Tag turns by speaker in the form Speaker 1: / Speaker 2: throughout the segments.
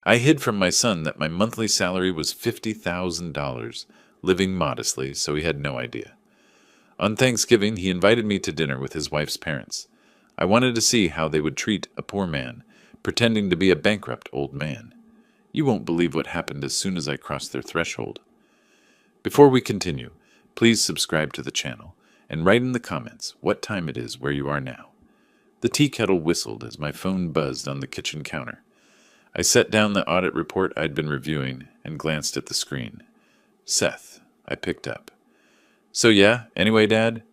Speaker 1: I hid from my son that my monthly salary was $50,000, living modestly, so he had no idea. On Thanksgiving, he invited me to dinner with his wife's parents. I wanted to see how they would treat a poor man, pretending to be a bankrupt old man. You won't believe what happened as soon as I crossed their threshold. Before we continue, please subscribe to the channel and write in the comments what time it is where you are now. The tea kettle whistled as my phone buzzed on the kitchen counter. I set down the audit report I'd been reviewing and glanced at the screen. Seth, I picked up. So yeah, anyway, Dad?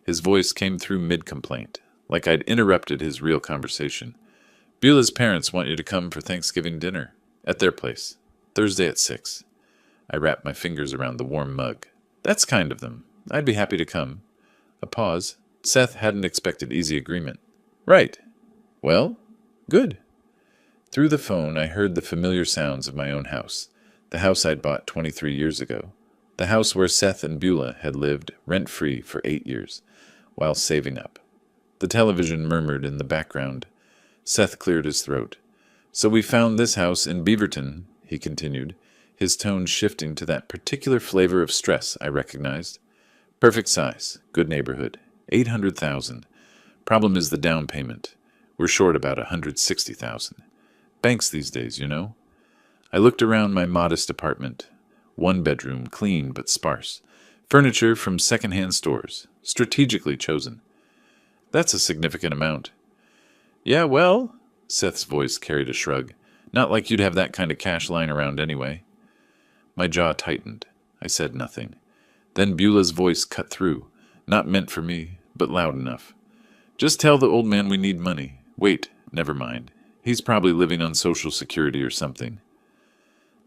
Speaker 1: His voice came through mid-complaint, like I'd interrupted his real conversation. Beulah's parents want you to come for Thanksgiving dinner, at their place, Thursday at 6. I wrapped my fingers around the warm mug. That's kind of them. I'd be happy to come. A pause. Seth hadn't expected easy agreement. Right. Well, good. Through the phone, I heard the familiar sounds of my own house, the house I'd bought 23 years ago, the house where Seth and Beulah had lived rent-free for 8 years, while saving up. The television murmured in the background. Seth cleared his throat. So we found this house in Beaverton, he continued, his tone shifting to that particular flavor of stress I recognized. Perfect size, good neighborhood, $800,000. Problem is the down payment. We're short about $160,000. Banks these days, you know. I looked around my modest apartment. One bedroom, clean but sparse. Furniture from second-hand stores, strategically chosen. That's a significant amount. Yeah, well, Seth's voice carried a shrug. Not like you'd have that kind of cash lying around anyway. My jaw tightened. I said nothing. Then Beulah's voice cut through. Not meant for me, but loud enough. Just tell the old man we need money. Wait, never mind. He's probably living on Social Security or something.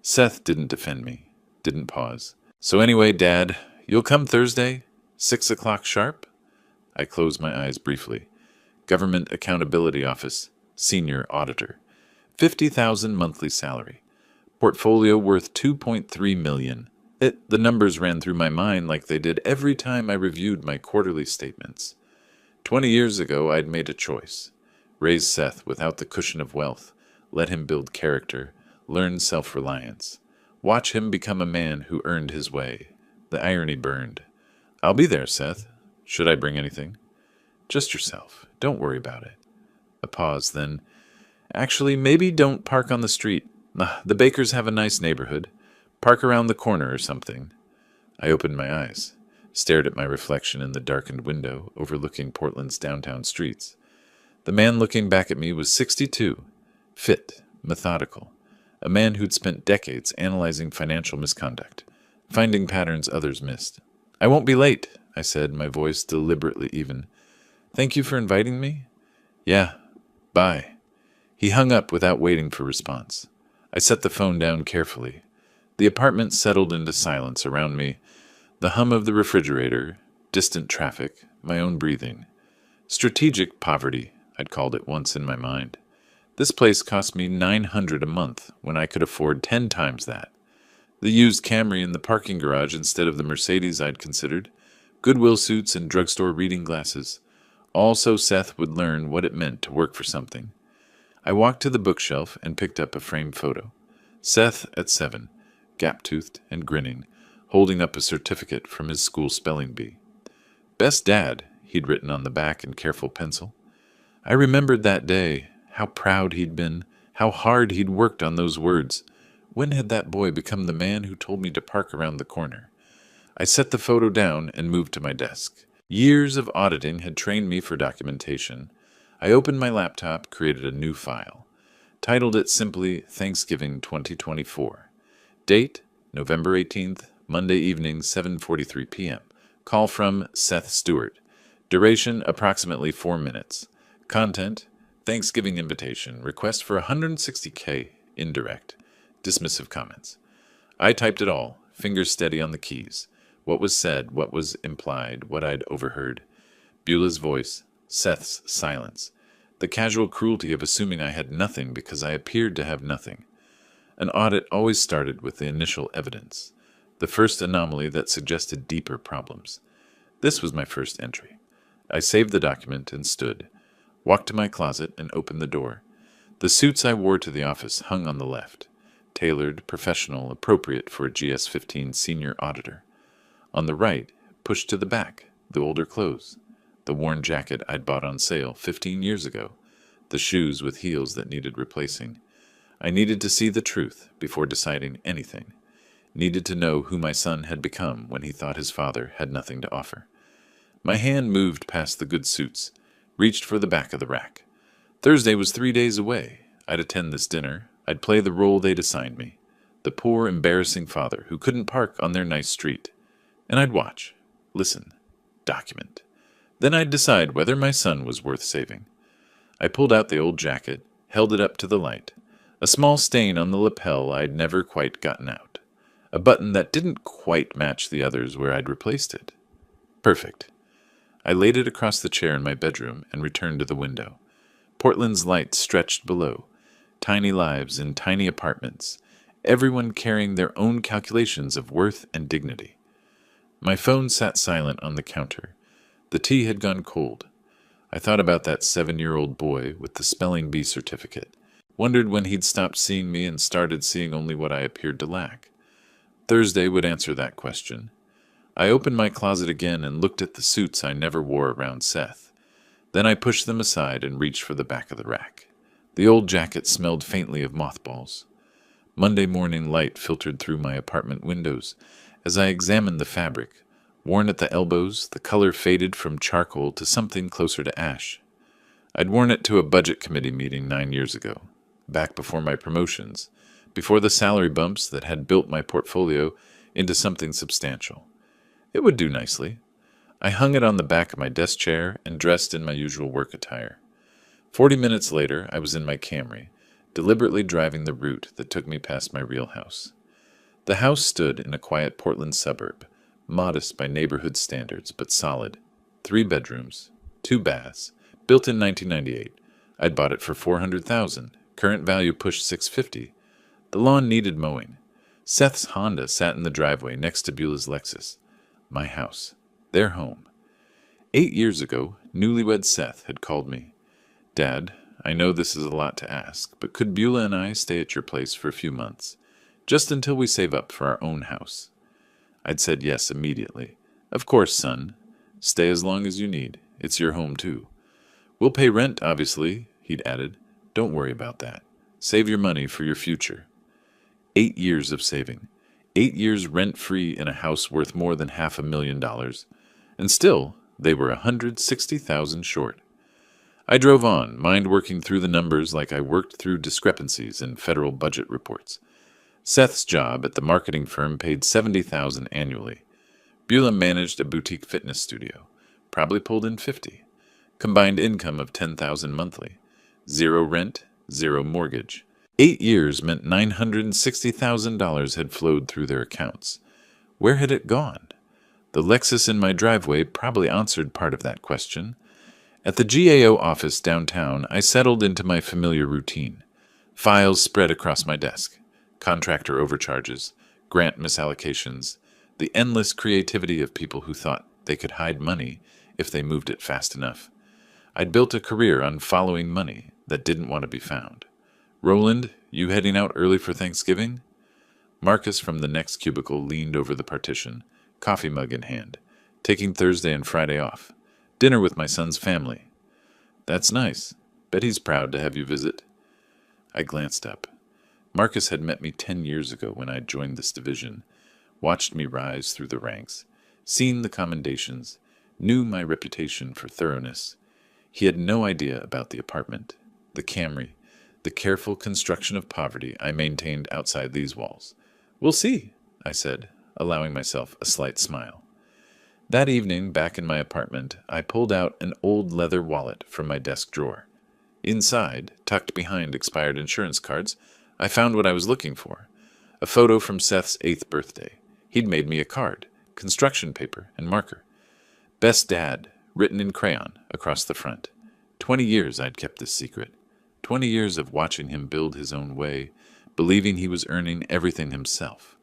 Speaker 1: Seth didn't defend me, didn't pause. So anyway, Dad, you'll come Thursday, 6 o'clock sharp? I closed my eyes briefly. Government Accountability Office, Senior Auditor. $50,000 monthly salary. Portfolio worth $2.3 million. The numbers ran through my mind like they did every time I reviewed my quarterly statements. 20 years ago, I'd made a choice. Raise Seth without the cushion of wealth. Let him build character. Learn self-reliance. Watch him become a man who earned his way. The irony burned. I'll be there, Seth. Should I bring anything? Just yourself. Don't worry about it. A pause, then. Actually, maybe don't park on the street. The Bakers have a nice neighborhood. Park around the corner or something. I opened my eyes, stared at my reflection in the darkened window overlooking Portland's downtown streets. The man looking back at me was 62, fit, methodical, a man who'd spent decades analyzing financial misconduct, finding patterns others missed. I won't be late, I said, my voice deliberately even. Thank you for inviting me? Yeah, bye. He hung up without waiting for response. I set the phone down carefully. The apartment settled into silence around me, the hum of the refrigerator, distant traffic, my own breathing. Strategic poverty, I'd called it once in my mind. This place cost me $900 a month when I could afford 10 times that. The used Camry in the parking garage instead of the Mercedes I'd considered, Goodwill suits and drugstore reading glasses, all so Seth would learn what it meant to work for something. I walked to the bookshelf and picked up a framed photo. Seth at 7, gap-toothed and grinning, holding up a certificate from his school spelling bee. Best dad, he'd written on the back in careful pencil. I remembered that day, how proud he'd been, how hard he'd worked on those words. When had that boy become the man who told me to park around the corner? I set the photo down and moved to my desk. Years of auditing had trained me for documentation. I opened my laptop, created a new file. Titled it simply Thanksgiving 2024. Date, November 18th, Monday evening, 7:43 p.m. Call from Seth Stewart. Duration, approximately 4 minutes. Content, Thanksgiving invitation, request for $160K, indirect. Dismissive comments. I typed it all, fingers steady on the keys. What was said, what was implied, what I'd overheard. Beulah's voice, Seth's silence. The casual cruelty of assuming I had nothing because I appeared to have nothing. An audit always started with the initial evidence, the first anomaly that suggested deeper problems. This was my first entry. I saved the document and stood, walked to my closet and opened the door. The suits I wore to the office hung on the left, tailored, professional, appropriate for a GS-15 senior auditor. On the right, pushed to the back, the older clothes, the worn jacket I'd bought on sale 15 years ago, the shoes with heels that needed replacing. I needed to see the truth before deciding anything. Needed to know who my son had become when he thought his father had nothing to offer. My hand moved past the good suits, reached for the back of the rack. Thursday was 3 days away. I'd attend this dinner. I'd play the role they'd assigned me, the poor, embarrassing father who couldn't park on their nice street. And I'd watch, listen, document. Then I'd decide whether my son was worth saving. I pulled out the old jacket, held it up to the light. A small stain on the lapel I'd never quite gotten out. A button that didn't quite match the others where I'd replaced it. Perfect. I laid it across the chair in my bedroom and returned to the window. Portland's lights stretched below. Tiny lives in tiny apartments. Everyone carrying their own calculations of worth and dignity. My phone sat silent on the counter. The tea had gone cold. I thought about that 7-year-old boy with the spelling bee certificate. Wondered when he'd stopped seeing me and started seeing only what I appeared to lack. Thursday would answer that question. I opened my closet again and looked at the suits I never wore around Seth. Then I pushed them aside and reached for the back of the rack. The old jacket smelled faintly of mothballs. Monday morning light filtered through my apartment windows as I examined the fabric. Worn at the elbows, the color faded from charcoal to something closer to ash. I'd worn it to a budget committee meeting 9 years ago, back before my promotions, before the salary bumps that had built my portfolio into something substantial. It would do nicely. I hung it on the back of my desk chair and dressed in my usual work attire. 40 minutes later, I was in my Camry, deliberately driving the route that took me past my real house. The house stood in a quiet Portland suburb, modest by neighborhood standards, but solid. 3 bedrooms, 2 baths, built in 1998. I'd bought it for $400,000. Current value pushed $650,000. The lawn needed mowing. Seth's Honda sat in the driveway next to Beulah's Lexus. My house. Their home. 8 years ago, newlywed Seth had called me. Dad, I know this is a lot to ask, but could Beulah and I stay at your place for a few months, just until we save up for our own house? I'd said yes immediately. Of course, son. Stay as long as you need. It's your home, too. We'll pay rent, obviously, he'd added. Don't worry about that. Save your money for your future. 8 years of saving. 8 years rent-free in a house worth more than $500,000. And still, they were $160,000 short. I drove on, mind working through the numbers like I worked through discrepancies in federal budget reports. Seth's job at the marketing firm paid $70,000 annually. Beulah managed a boutique fitness studio. Probably pulled in $50,000. Combined income of $10,000 monthly. 0 rent, 0 mortgage. 8 years meant $960,000 had flowed through their accounts. Where had it gone? The Lexus in my driveway probably answered part of that question. At the GAO office downtown, I settled into my familiar routine. Files spread across my desk. Contractor overcharges, grant misallocations, the endless creativity of people who thought they could hide money if they moved it fast enough. I'd built a career on following money that didn't want to be found. Roland, you heading out early for Thanksgiving? Marcus from the next cubicle leaned over the partition, coffee mug in hand, taking Thursday and Friday off. Dinner with my son's family. That's nice. Bet he's proud to have you visit. I glanced up. Marcus had met me 10 years ago when I joined this division, watched me rise through the ranks, seen the commendations, knew my reputation for thoroughness. He had no idea about the apartment, the Camry, the careful construction of poverty I maintained outside these walls. We'll see, I said, allowing myself a slight smile. That evening, back in my apartment, I pulled out an old leather wallet from my desk drawer. Inside, tucked behind expired insurance cards, I found what I was looking for. A photo from Seth's 8th birthday. He'd made me a card, construction paper, and marker. Best Dad, written in crayon, across the front. 20 years I'd kept this secret. 20 years of watching him build his own way, believing he was earning everything himself.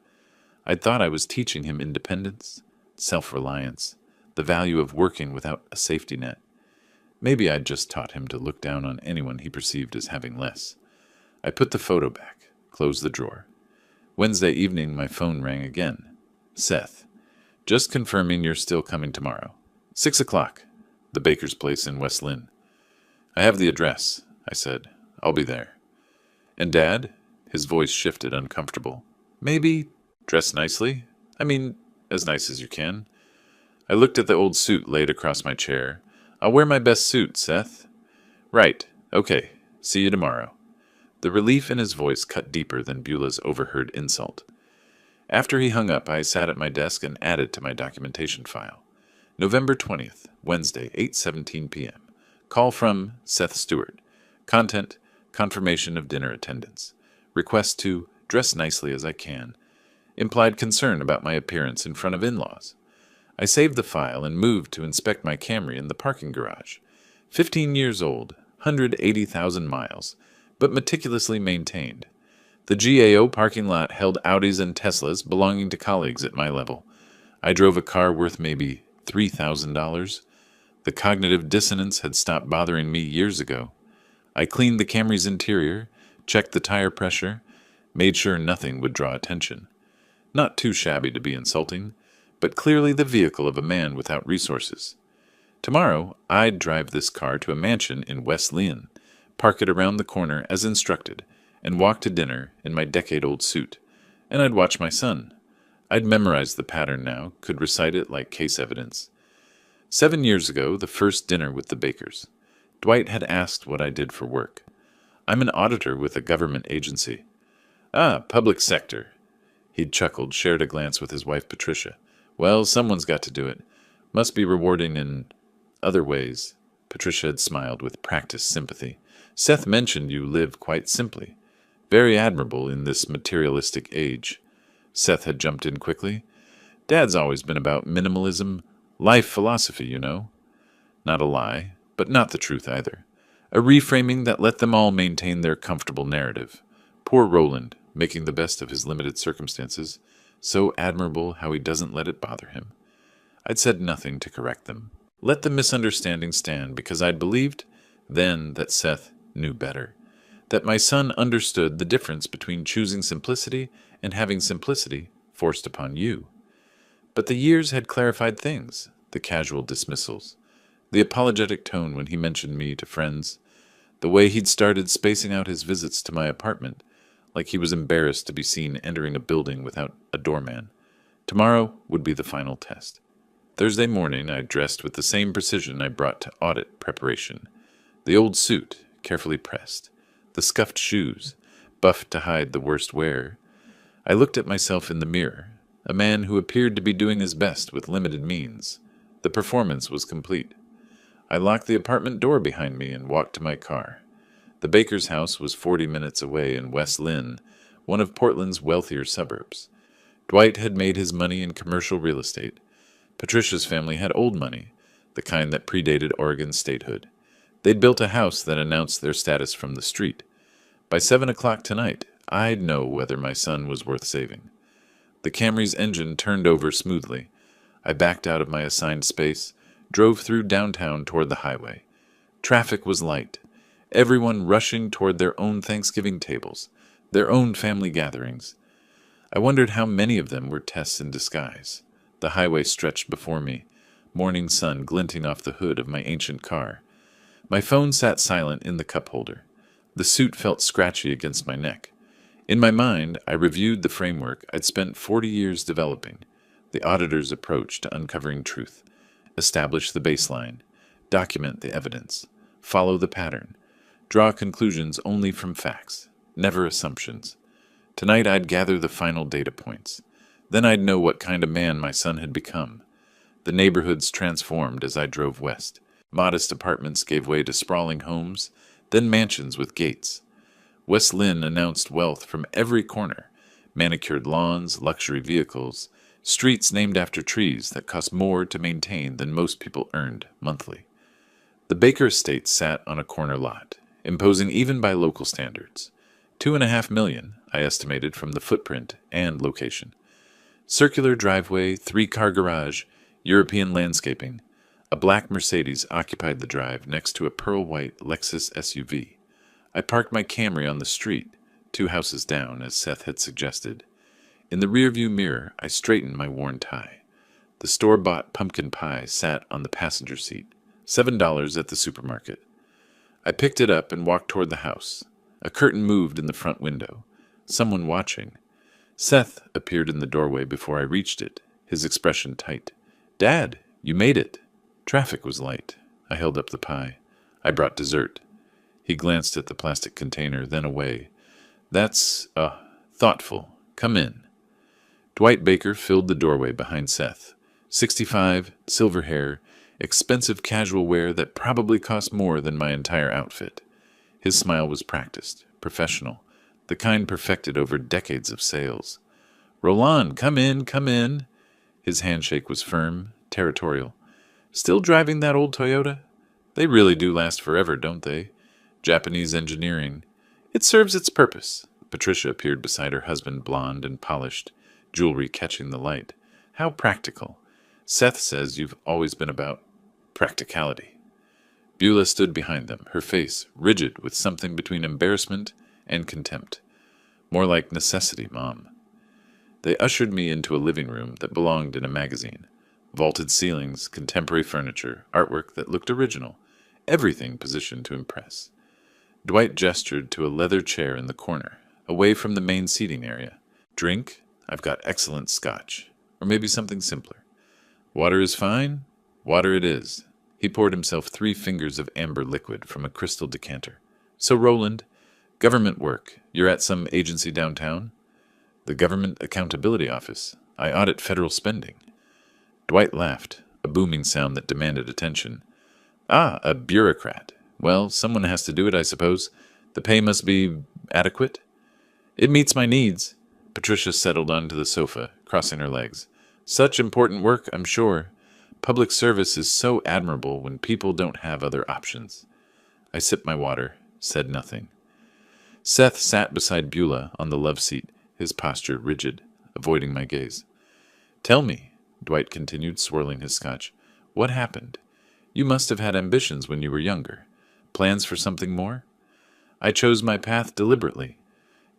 Speaker 1: I'd thought I was teaching him independence, self-reliance, the value of working without a safety net. Maybe I'd just taught him to look down on anyone he perceived as having less. I put the photo back, closed the drawer. Wednesday evening, my phone rang again. Seth, just confirming you're still coming tomorrow. 6 o'clock, the baker's place in West Lynn. I have the address, I said. I'll be there. And Dad? His voice shifted, uncomfortable. Maybe dress nicely? I mean, as nice as you can. I looked at the old suit laid across my chair. I'll wear my best suit, Seth. Right. Okay. See you tomorrow. The relief in his voice cut deeper than Beulah's overheard insult. After he hung up, I sat at my desk and added to my documentation file. November 20th, Wednesday, 8:17 p.m. Call from Seth Stewart. Content, confirmation of dinner attendance. Request to dress nicely as I can. Implied concern about my appearance in front of in-laws. I saved the file and moved to inspect my Camry in the parking garage. 15 years old, 180,000 miles, but meticulously maintained. The GAO parking lot held Audis and Teslas belonging to colleagues at my level. I drove a car worth maybe $3,000. The cognitive dissonance had stopped bothering me years ago. I cleaned the Camry's interior, checked the tire pressure, made sure nothing would draw attention. Not too shabby to be insulting, but clearly the vehicle of a man without resources. Tomorrow, I'd drive this car to a mansion in West Lynn, park it around the corner as instructed, and walk to dinner in my decade-old suit. And I'd watch my son. I'd memorized the pattern now, could recite it like case evidence. 7 years ago, the first dinner with the Bakers. Dwight had asked what I did for work. I'm an auditor with a government agency. Ah, public sector. He'd chuckled, shared a glance with his wife Patricia. Well, someone's got to do it. Must be rewarding in other ways. Patricia had smiled with practiced sympathy. Seth mentioned you live quite simply. Very admirable in this materialistic age. Seth had jumped in quickly. Dad's always been about minimalism, life philosophy, you know. Not a lie, but not the truth either. A reframing that let them all maintain their comfortable narrative. Poor Roland, making the best of his limited circumstances. So admirable how he doesn't let it bother him. I'd said nothing to correct them. Let the misunderstanding stand because I'd believed then that Seth knew better. That my son understood the difference between choosing simplicity and having simplicity forced upon you. But the years had clarified things, the casual dismissals, the apologetic tone when he mentioned me to friends, the way he'd started spacing out his visits to my apartment, like he was embarrassed to be seen entering a building without a doorman. Tomorrow would be the final test. Thursday morning, I dressed with the same precision I brought to audit preparation. The old suit, carefully pressed. The scuffed shoes, buffed to hide the worst wear. I looked at myself in the mirror, a man who appeared to be doing his best with limited means. The performance was complete. I locked the apartment door behind me and walked to my car. The baker's house was 40 minutes away in West Lynn, one of Portland's wealthier suburbs. Dwight had made his money in commercial real estate. Patricia's family had old money, the kind that predated Oregon's statehood. They'd built a house that announced their status from the street. By 7 o'clock tonight, I'd know whether my son was worth saving. The Camry's engine turned over smoothly. I backed out of my assigned space, drove through downtown toward the highway. Traffic was light. Everyone rushing toward their own Thanksgiving tables, their own family gatherings. I wondered how many of them were Tess in disguise. The highway stretched before me, morning sun glinting off the hood of my ancient car. My phone sat silent in the cup holder. The suit felt scratchy against my neck. In my mind, I reviewed the framework I'd spent 40 years developing, the auditor's approach to uncovering truth. Establish the baseline, document the evidence, follow the pattern, draw conclusions only from facts, never assumptions. Tonight I'd gather the final data points. Then I'd know what kind of man my son had become. The neighborhoods transformed as I drove west. Modest apartments gave way to sprawling homes, then mansions with gates. West Lynn announced wealth from every corner, manicured lawns, luxury vehicles, streets named after trees that cost more to maintain than most people earned monthly. The Baker estate sat on a corner lot, imposing even by local standards. 2.5 million, I estimated from the footprint and location. Circular driveway, 3-car garage, European landscaping. A black Mercedes occupied the drive next to a pearl-white Lexus SUV. I parked my Camry on the street, 2 houses down, as Seth had suggested. In the rearview mirror, I straightened my worn tie. The store-bought pumpkin pie sat on the passenger seat, $7 at the supermarket. I picked it up and walked toward the house. A curtain moved in the front window. Someone watching. Seth appeared in the doorway before I reached it, his expression tight. "Dad, you made it." Traffic was light. I held up the pie. "I brought dessert." He glanced at the plastic container, then away. "That's, thoughtful. Come in." Dwight Baker filled the doorway behind Seth. 65, silver hair, expensive casual wear that probably cost more than my entire outfit. His smile was practiced, professional, the kind perfected over decades of sales. "Roland, come in, come in." His handshake was firm, territorial. "Still driving that old Toyota? They really do last forever, don't they? Japanese engineering. It serves its purpose." Patricia appeared beside her husband, blonde and polished, jewelry catching the light. "How practical. Seth says you've always been about practicality." Beulah stood behind them, her face rigid with something between embarrassment and contempt. "More like necessity, Mom." They ushered me into a living room that belonged in a magazine. Vaulted ceilings, contemporary furniture, artwork that looked original, everything positioned to impress. Dwight gestured to a leather chair in the corner, away from the main seating area. "Drink? I've got excellent scotch. Or maybe something simpler." "Water is fine? Water it is." He poured himself 3 fingers of amber liquid from a crystal decanter. "So, Roland, government work. You're at some agency downtown?" "The Government Accountability Office. I audit federal spending." Dwight laughed, a booming sound that demanded attention. "Ah, a bureaucrat. Well, someone has to do it, I suppose. The pay must be adequate?" "It meets my needs." Patricia settled onto the sofa, crossing her legs. "Such important work, I'm sure. Public service is so admirable when people don't have other options." I sipped my water, said nothing. Seth sat beside Beulah on the love seat, his posture rigid, avoiding my gaze. "Tell me," Dwight continued, swirling his scotch, "what happened? You must have had ambitions when you were younger. Plans for something more?" "I chose my path deliberately."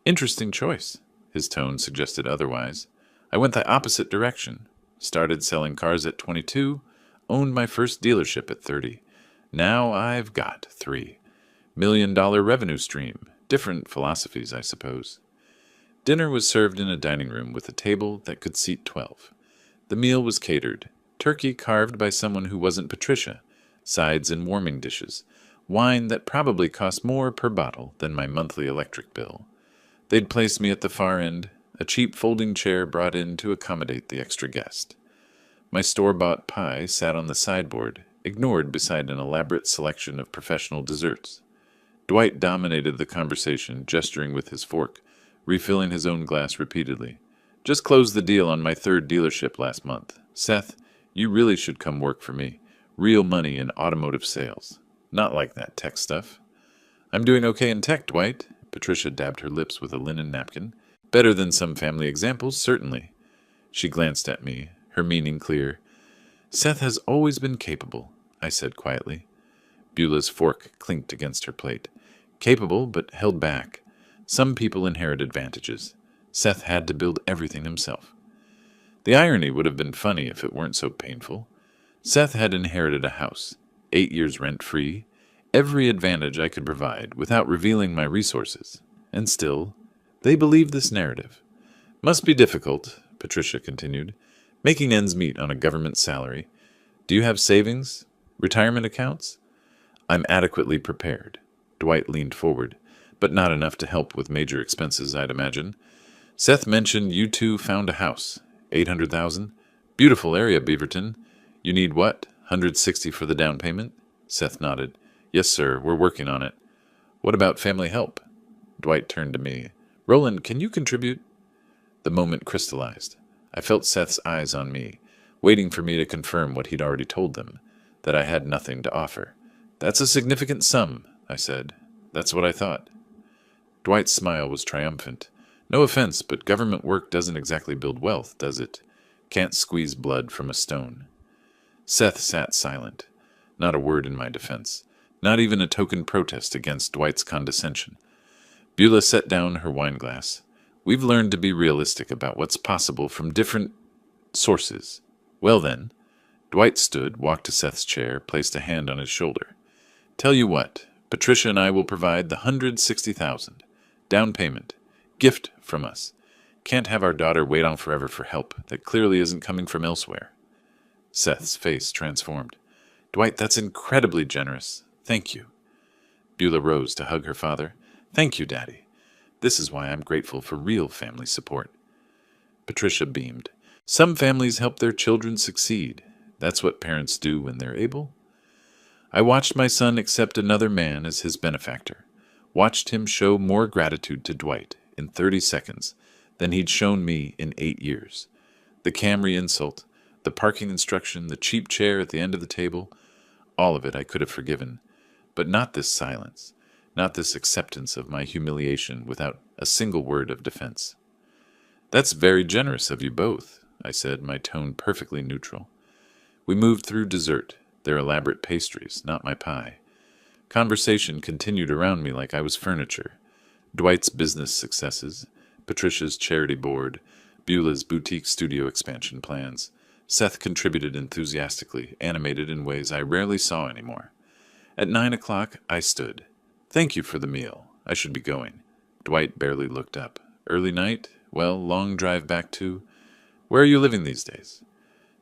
Speaker 1: "Interesting choice." His tone suggested otherwise. "I went the opposite direction. Started selling cars at 22, owned my first dealership at 30. Now I've got 3. $1 million revenue stream. Different philosophies, I suppose." Dinner was served in a dining room with a table that could seat 12. The meal was catered. Turkey carved by someone who wasn't Patricia. Sides and warming dishes. Wine that probably cost more per bottle than my monthly electric bill. They'd placed me at the far end, a cheap folding chair brought in to accommodate the extra guest. My store-bought pie sat on the sideboard, ignored beside an elaborate selection of professional desserts. Dwight dominated the conversation, gesturing with his fork, refilling his own glass repeatedly. "Just closed the deal on my 3rd dealership last month. Seth, you really should come work for me. Real money in automotive sales. Not like that tech stuff." "I'm doing okay in tech, Dwight." Patricia dabbed her lips with a linen napkin. "Better than some family examples, certainly." She glanced at me, her meaning clear. "Seth has always been capable," I said quietly. Beulah's fork clinked against her plate. "Capable, but held back. Some people inherit advantages. Seth had to build everything himself." The irony would have been funny if it weren't so painful. Seth had inherited a house, 8 years rent-free, every advantage I could provide without revealing my resources. And still, they believed this narrative. "Must be difficult," Patricia continued, "making ends meet on a government salary. Do you have savings? Retirement accounts?" "I'm adequately prepared." Dwight leaned forward, but not enough to help with major expenses, I'd imagine. "Seth mentioned you two found a house. 800,000. Beautiful area, Beaverton. You need what? 160 for the down payment?" Seth nodded. "Yes, sir. We're working on it." "What about family help?" Dwight turned to me. "Roland, can you contribute?" The moment crystallized. I felt Seth's eyes on me, waiting for me to confirm what he'd already told them, that I had nothing to offer. "That's a significant sum," I said. "That's what I thought." Dwight's smile was triumphant. "No offense, but government work doesn't exactly build wealth, does it? Can't squeeze blood from a stone." Seth sat silent. Not a word in my defense. Not even a token protest against Dwight's condescension. Beulah set down her wine glass. We've learned to be realistic about what's possible from different sources. Well then, Dwight stood, walked to Seth's chair, placed a hand on his shoulder. Tell you what, Patricia and I will provide the $160,000. Down payment. Gift from us. Can't have our daughter wait on forever for help that clearly isn't coming from elsewhere. Seth's face transformed. Dwight, that's incredibly generous. Thank you. Beulah rose to hug her father. Thank you, Daddy. This is why I'm grateful for real family support. Patricia beamed. Some families help their children succeed. That's what parents do when they're able. I watched my son accept another man as his benefactor. Watched him show more gratitude to Dwight in 30 seconds than he'd shown me in 8 years. The Camry insult, the parking instruction, the cheap chair at the end of the table, all of it I could have forgiven. But not this silence, not this acceptance of my humiliation without a single word of defense. That's very generous of you both, I said, my tone perfectly neutral. We moved through dessert, their elaborate pastries, not my pie. Conversation continued around me like I was furniture. Dwight's business successes, Patricia's charity board, Beulah's boutique studio expansion plans. Seth contributed enthusiastically, animated in ways I rarely saw anymore. At 9 o'clock, I stood. Thank you for the meal. I should be going. Dwight barely looked up. Early night? Well, long drive back to... Where are you living these days?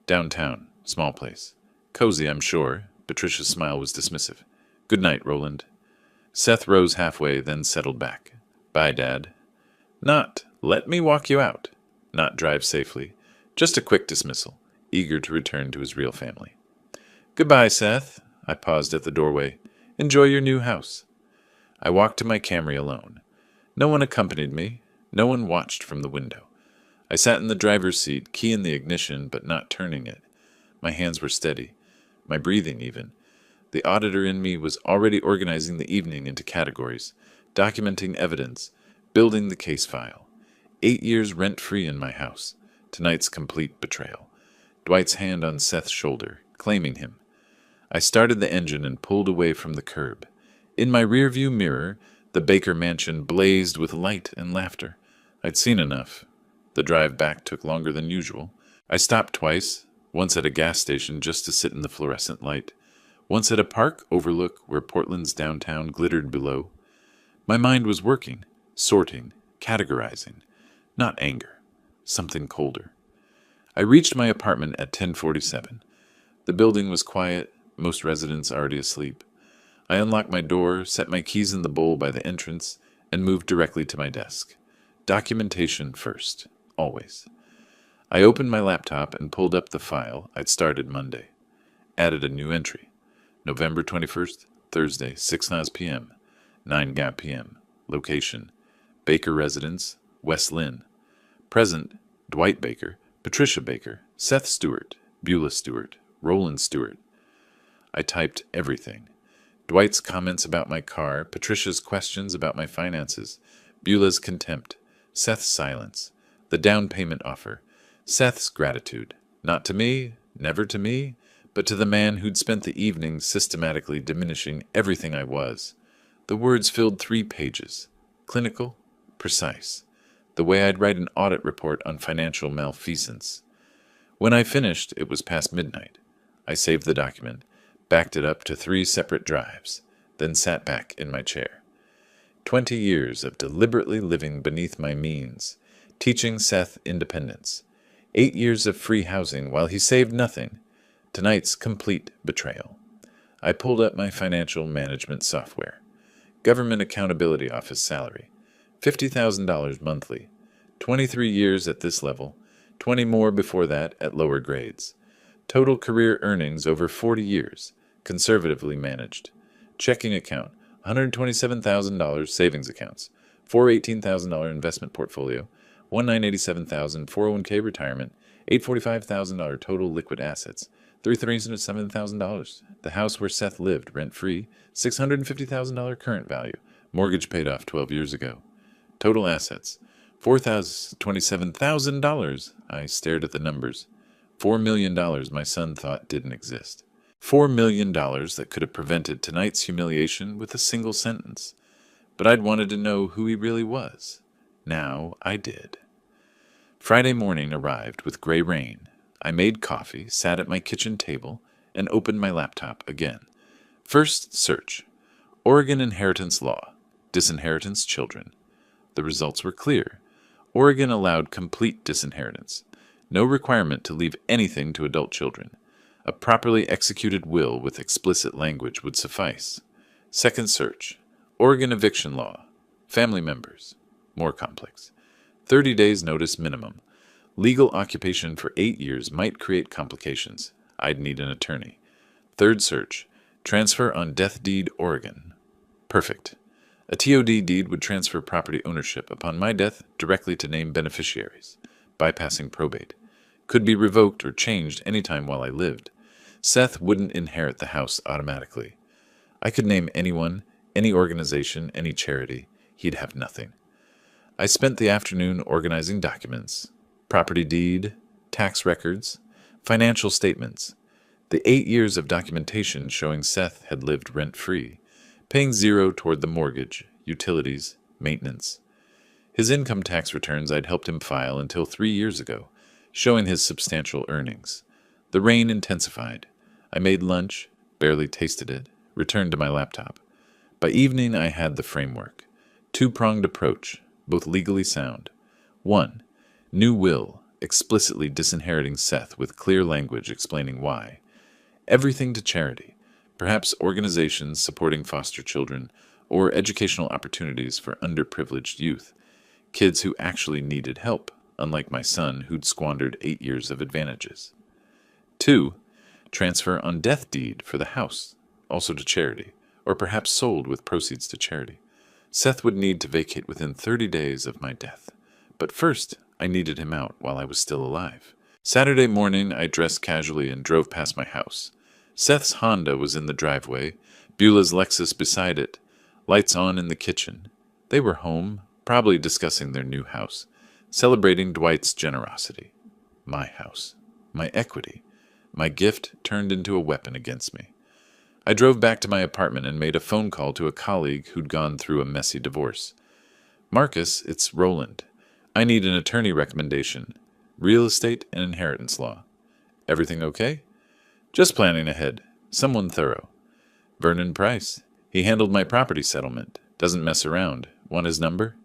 Speaker 1: Downtown. Small place. Cozy, I'm sure. Patricia's smile was dismissive. Good night, Roland. Seth rose halfway, then settled back. Bye, Dad. Not, let me walk you out. Not drive safely. Just a quick dismissal, eager to return to his real family. Goodbye, Seth. I paused at the doorway. Enjoy your new house. I walked to my Camry alone. No one accompanied me. No one watched from the window. I sat in the driver's seat, key in the ignition, but not turning it. My hands were steady, my breathing even. The auditor in me was already organizing the evening into categories, documenting evidence, building the case file. 8 years rent-free in my house. Tonight's complete betrayal. Dwight's hand on Seth's shoulder, claiming him. I started the engine and pulled away from the curb. In my rearview mirror, the Baker mansion blazed with light and laughter. I'd seen enough. The drive back took longer than usual. I stopped twice, once at a gas station just to sit in the fluorescent light, once at a park overlook where Portland's downtown glittered below. My mind was working, sorting, categorizing. Not anger, something colder. I reached my apartment at 10:47. The building was quiet, most residents already asleep. I unlocked my door, set my keys in the bowl by the entrance, and moved directly to my desk. Documentation first, always. I opened my laptop and pulled up the file I'd started Monday. Added a new entry. November 21st, Thursday, 6:00 p.m., 9 p.m. Location, Baker Residence, West Lynn. Present, Dwight Baker, Patricia Baker, Seth Stewart, Beulah Stewart, Roland Stewart. I typed everything. Dwight's comments about my car, Patricia's questions about my finances, Beulah's contempt, Seth's silence, the down payment offer, Seth's gratitude, not to me, never to me, but to the man who'd spent the evening systematically diminishing everything I was. The words filled 3 pages, clinical, precise, the way I'd write an audit report on financial malfeasance. When I finished, it was past midnight. I saved the document, backed it up to 3 separate drives, then sat back in my chair. 20 years of deliberately living beneath my means, teaching Seth independence. 8 years of free housing while he saved nothing. Tonight's complete betrayal. I pulled up my financial management software. Government Accountability Office salary. $50,000 monthly. 23 years at this level. 20 more before that at lower grades. Total career earnings over 40 years. Conservatively managed. Checking account. $127,000 savings accounts. 4 $18,000 investment portfolio. 1,987,000 401k retirement. $845,000 total liquid assets. $307,000. The house where Seth lived, rent-free. $650,000 current value. Mortgage paid off 12 years ago. Total assets. $427,000. I stared at the numbers. $4 million my son thought didn't exist. $4 million that could have prevented tonight's humiliation with a single sentence. But I'd wanted to know who he really was. Now I did. Friday morning arrived with gray rain. I made coffee, sat at my kitchen table, and opened my laptop again. First search. Oregon inheritance law. Disinheritance children. The results were clear. Oregon allowed complete disinheritance. No requirement to leave anything to adult children. A properly executed will with explicit language would suffice. Second search. Oregon eviction law. Family members. More complex. 30 days notice minimum. Legal occupation for 8 years might create complications. I'd need an attorney. Third search. Transfer on death deed Oregon. Perfect. A TOD deed would transfer property ownership upon my death directly to named beneficiaries, bypassing probate. Could be revoked or changed anytime while I lived. Seth wouldn't inherit the house automatically. I could name anyone, any organization, any charity. He'd have nothing. I spent the afternoon organizing documents, property deed, tax records, financial statements. The 8 years of documentation showing Seth had lived rent-free, paying zero toward the mortgage, utilities, maintenance. His income tax returns I'd helped him file until 3 years ago, showing his substantial earnings. The rain intensified. I made lunch, barely tasted it, returned to my laptop. By evening I had the framework. Two-pronged approach, both legally sound. 1. New will, explicitly disinheriting Seth with clear language explaining why. Everything to charity, perhaps organizations supporting foster children or educational opportunities for underprivileged youth, kids who actually needed help, unlike my son who'd squandered 8 years of advantages. 2. Transfer on death deed for the house, also to charity, or perhaps sold with proceeds to charity. Seth would need to vacate within 30 days of my death, but first I needed him out while I was still alive. Saturday morning I dressed casually and drove past my house. Seth's Honda was in the driveway, Beulah's Lexus beside it, lights on in the kitchen. They were home, probably discussing their new house, celebrating Dwight's generosity. My house, my equity, my gift turned into a weapon against me. I drove back to my apartment and made a phone call to a colleague who'd gone through a messy divorce. Marcus, it's Roland. I need an attorney recommendation. Real estate and inheritance law. Everything okay? Just planning ahead. Someone thorough. Vernon Price. He handled my property settlement. Doesn't mess around. Want his number?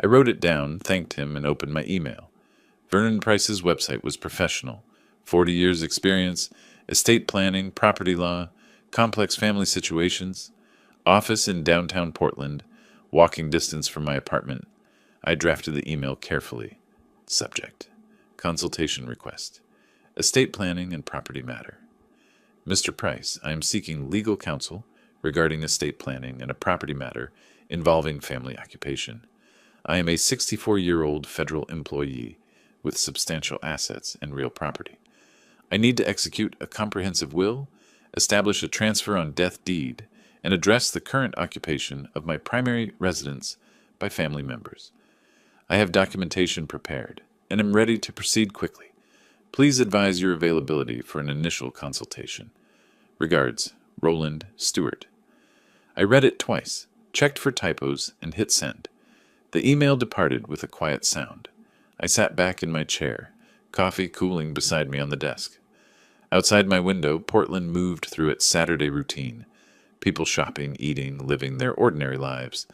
Speaker 1: I wrote it down, thanked him, and opened my email. Vernon Price's website was professional. 40 years experience, estate planning, property law, complex family situations, office in downtown Portland, walking distance from my apartment. I drafted the email carefully. Subject: consultation request. Estate planning and property matter. Mr. Price, I am seeking legal counsel regarding estate planning and a property matter involving family occupation. I am a 64-year-old federal employee with substantial assets and real property. I need to execute a comprehensive will, establish a transfer on death deed, and address the current occupation of my primary residence by family members. I have documentation prepared and am ready to proceed quickly. Please advise your availability for an initial consultation. Regards, Roland Stewart. I read it twice, checked for typos, and hit send. The email departed with a quiet sound. I sat back in my chair, coffee cooling beside me on the desk. Outside my window, Portland moved through its Saturday routine. People shopping, eating, living their ordinary lives.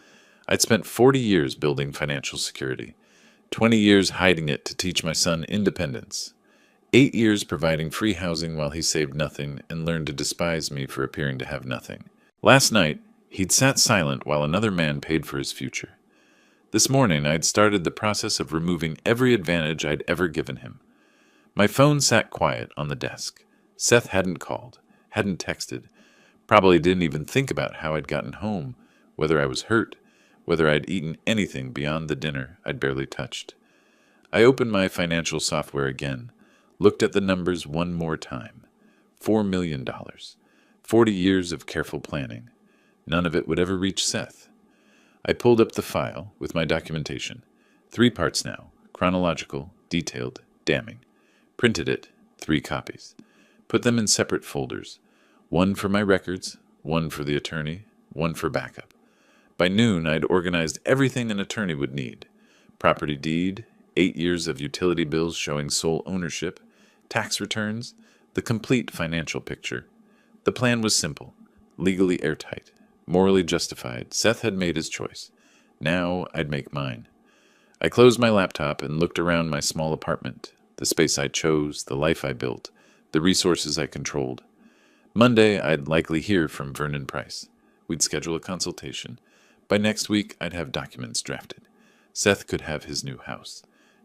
Speaker 1: I'd spent 40 years building financial security, 20 years hiding it to teach my son independence, 8 years providing free housing while he saved nothing and learned to despise me for appearing to have nothing. Last night, he'd sat silent while another man paid for his future. This morning, I'd started the process of removing every advantage I'd ever given him. My phone sat quiet on the desk. Seth hadn't called, hadn't texted, probably didn't even think about how I'd gotten home, whether I was hurt, whether I'd eaten anything beyond the dinner I'd barely touched. I opened my financial software again, looked at the numbers one more time. $4 million. 40 years of careful planning. None of it would ever reach Seth. I pulled up the file with my documentation. 3 parts now, chronological, detailed, damning. Printed it, 3 copies. Put them in separate folders. One for my records, one for the attorney, one for backup. By noon, I'd organized everything an attorney would need: property deed, 8 years of utility bills showing sole ownership, tax returns, the complete financial picture. The plan was simple, legally airtight, morally justified. Seth had made his choice. Now I'd make mine. I closed my laptop and looked around my small apartment, the space I chose, the life I built, the resources I controlled. Monday, I'd likely hear from Vernon Price. We'd schedule a consultation. By next week, I'd have documents drafted. Seth could have his new house,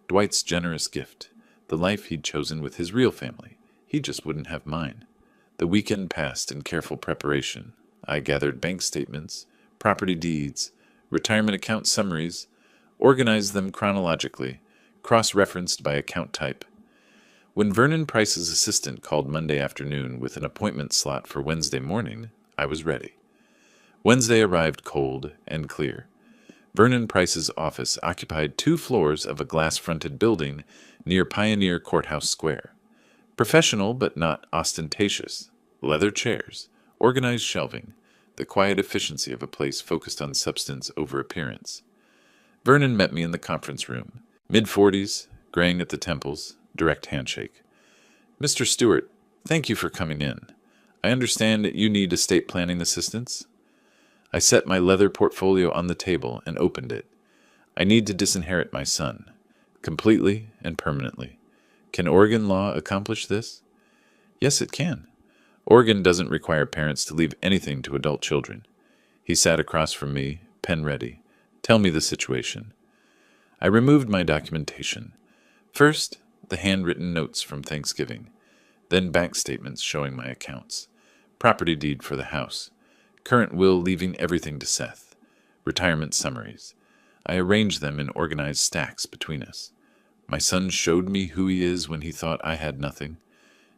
Speaker 1: Dwight's generous gift, the life he'd chosen with his real family. He just wouldn't have mine. The weekend passed in careful preparation. I gathered bank statements, property deeds, retirement account summaries, organized them chronologically, cross-referenced by account type. When Vernon Price's assistant called Monday afternoon with an appointment slot for Wednesday morning, I was ready. Wednesday arrived cold and clear. Vernon Price's office occupied 2 floors of a glass-fronted building near Pioneer Courthouse Square. Professional but not ostentatious. Leather chairs, organized shelving, the quiet efficiency of a place focused on substance over appearance. Vernon met me in the conference room, mid-40s, graying at the temples, direct handshake. "Mr. Stewart, thank you for coming in. I understand that you need estate planning assistance." I set my leather portfolio on the table and opened it. "I need to disinherit my son, completely and permanently. Can Oregon law accomplish this?" "Yes, it can. Oregon doesn't require parents to leave anything to adult children." He sat across from me, pen ready. "Tell me the situation." I removed my documentation. First, the handwritten notes from Thanksgiving, then bank statements showing my accounts, property deed for the house, current will leaving everything to Seth, retirement summaries. I arranged them in organized stacks between us. My son showed me who he is when he thought I had nothing.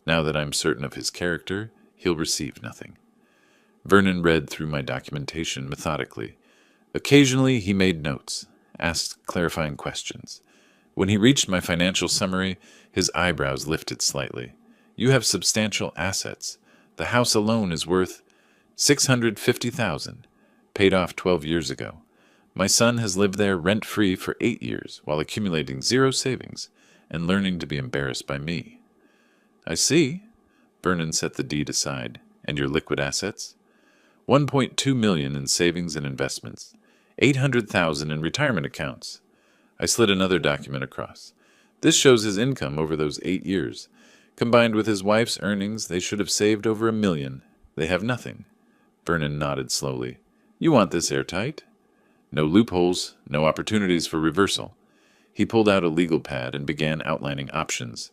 Speaker 1: Now that I'm certain of his character, he'll receive nothing. Vernon read through my documentation methodically. Occasionally he made notes, asked clarifying questions. When he reached my financial summary, his eyebrows lifted slightly. "You have substantial assets. The house alone is worth $650,000, paid off 12 years ago. My son has lived there rent-free for 8 years while accumulating 0 savings and learning to be embarrassed by me." "I see." Vernon set the deed aside. "And your liquid assets?" $1.2 million in savings and investments, $800,000 in retirement accounts. I slid another document across. This shows his income over those 8 years. Combined with his wife's earnings, they should have saved over $1 million. They have nothing. Vernon nodded slowly. "You want this airtight? No loopholes, no opportunities for reversal." He pulled out a legal pad and began outlining options.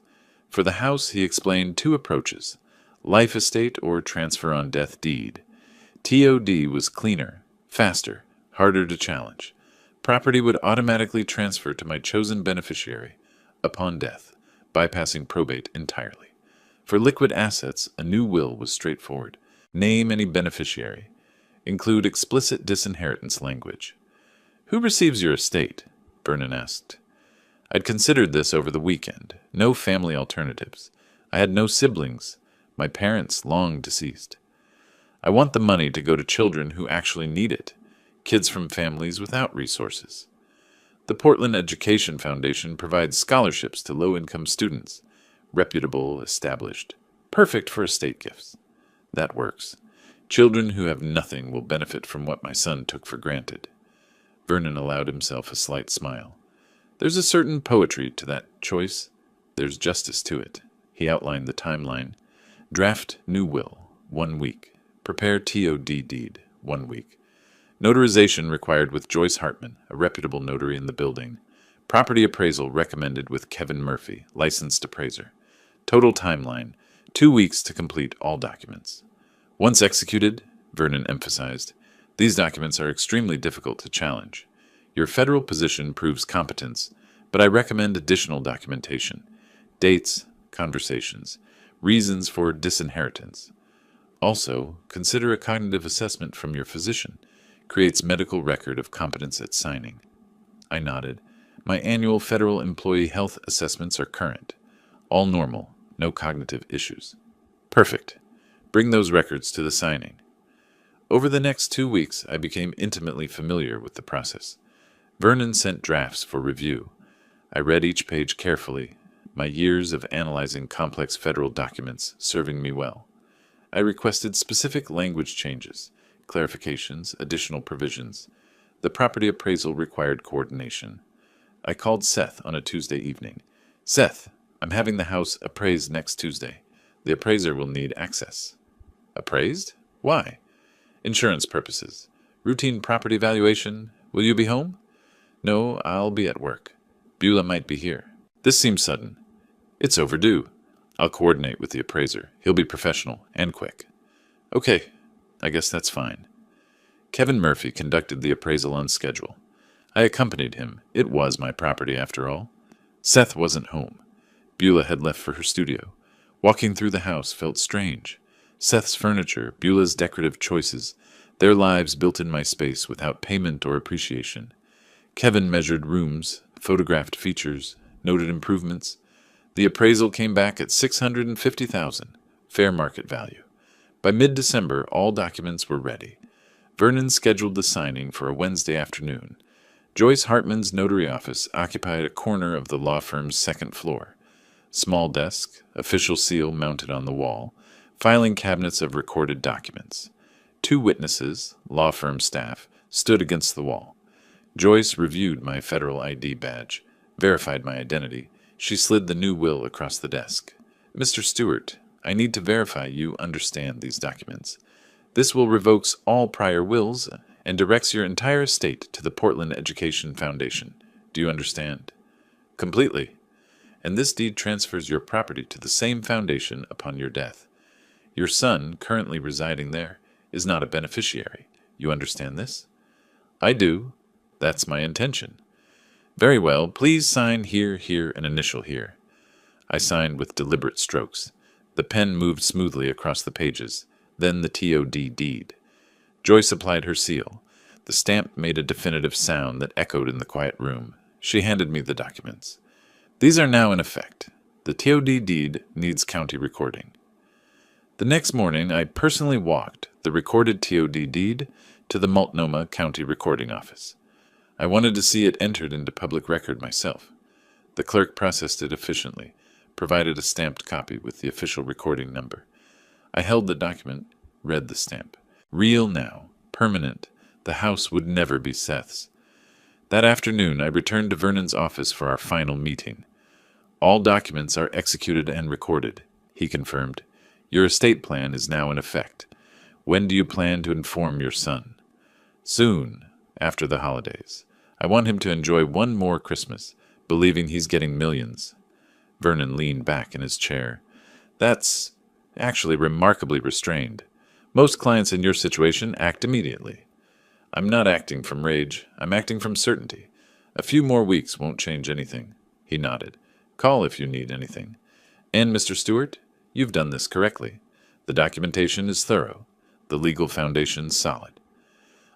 Speaker 1: For the house, he explained 2 approaches: life estate or transfer on death deed. TOD was cleaner, faster, harder to challenge. Property would automatically transfer to my chosen beneficiary upon death, bypassing probate entirely. For liquid assets, a new will was straightforward. Name any beneficiary. Include explicit disinheritance language. "Who receives your estate?" Vernon asked. I'd considered this over the weekend. No family alternatives. I had no siblings. My parents long deceased. "I want the money to go to children who actually need it, kids from families without resources. The Portland Education Foundation provides scholarships to low-income students, reputable, established, perfect for estate gifts. That works. Children who have nothing will benefit from what my son took for granted." Vernon allowed himself a slight smile. "There's a certain poetry to that choice. There's justice to it." He outlined the timeline. Draft new will, 1 week. Prepare TOD deed, 1 week. Notarization required with Joyce Hartman, a reputable notary in the building. Property appraisal recommended with Kevin Murphy, licensed appraiser. Total timeline, 2 weeks to complete all documents. Once executed, Vernon emphasized, these documents are extremely difficult to challenge. Your federal position proves competence, but I recommend additional documentation. Dates, conversations, reasons for disinheritance. Also, consider a cognitive assessment from your physician. Creates medical record of competence at signing. I nodded. My annual federal employee health assessments are current. All normal, no cognitive issues. Perfect. Bring those records to the signing. Over the next 2 weeks, I became intimately familiar with the process. Vernon sent drafts for review. I read each page carefully, my years of analyzing complex federal documents serving me well. I requested specific language changes, clarifications, additional provisions. The property appraisal required coordination. I called Seth on a Tuesday evening. Seth, I'm having the house appraised next Tuesday. The appraiser will need access. Appraised? Why? Insurance purposes. Routine property valuation. Will you be home? No, I'll be at work. Beulah might be here. This seems sudden. It's overdue. I'll coordinate with the appraiser. He'll be professional and quick. Okay, I guess that's fine. Kevin Murphy conducted the appraisal on schedule. I accompanied him. It was my property, after all. Seth wasn't home. Beulah had left for her studio. Walking through the house felt strange. Seth's furniture, Beulah's decorative choices, their lives built in my space without payment or appreciation. Kevin measured rooms, photographed features, noted improvements. The appraisal came back at $650,000, fair market value. By mid-December, all documents were ready. Vernon scheduled the signing for a Wednesday afternoon. Joyce Hartman's notary office occupied a corner of the law firm's second floor. Small desk, official seal mounted on the wall, filing cabinets of recorded documents. 2 witnesses, law firm staff, stood against the wall. Joyce reviewed my federal ID badge, verified my identity. She slid the new will across the desk. Mr. Stewart, I need to verify you understand these documents. This will revokes all prior wills and directs your entire estate to the Portland Education Foundation. Do you understand? Completely. And this deed transfers your property to the same foundation upon your death. Your son, currently residing there, is not a beneficiary. You understand this? I do. That's my intention. Very well. Please sign here, here, and initial here. I signed with deliberate strokes. The pen moved smoothly across the pages, then the TOD deed. Joyce applied her seal. The stamp made a definitive sound that echoed in the quiet room. She handed me the documents. These are now in effect. The TOD deed needs county recording. The next morning, I personally walked the recorded TOD deed to the Multnomah County Recording Office. I wanted to see it entered into public record myself. The clerk processed it efficiently, provided a stamped copy with the official recording number. I held the document, read the stamp. Real now, permanent, the house would never be Seth's. That afternoon, I returned to Vernon's office for our final meeting. All documents are executed and recorded, he confirmed. Your estate plan is now in effect. When do you plan to inform your son? Soon, after the holidays. I want him to enjoy one more Christmas, believing he's getting millions. Vernon leaned back in his chair. That's actually remarkably restrained. Most clients in your situation act immediately. I'm not acting from rage. I'm acting from certainty. A few more weeks won't change anything. He nodded. Call if you need anything. And, Mr. Stewart, you've done this correctly. The documentation is thorough. The legal foundation solid.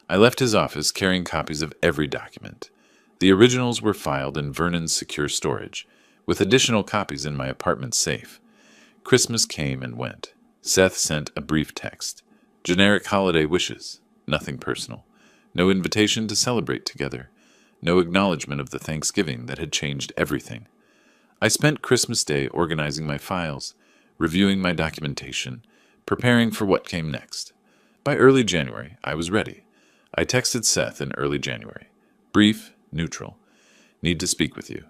Speaker 1: I left his office carrying copies of every document. The originals were filed in Vernon's secure storage, with additional copies in my apartment safe. Christmas came and went. Seth sent a brief text. Generic holiday wishes. Nothing personal. No invitation to celebrate together. No acknowledgement of the Thanksgiving that had changed everything. I spent Christmas Day organizing my files, reviewing my documentation, preparing for what came next. By early January, I was ready. I texted Seth in early January. Brief, neutral. Need to speak with you.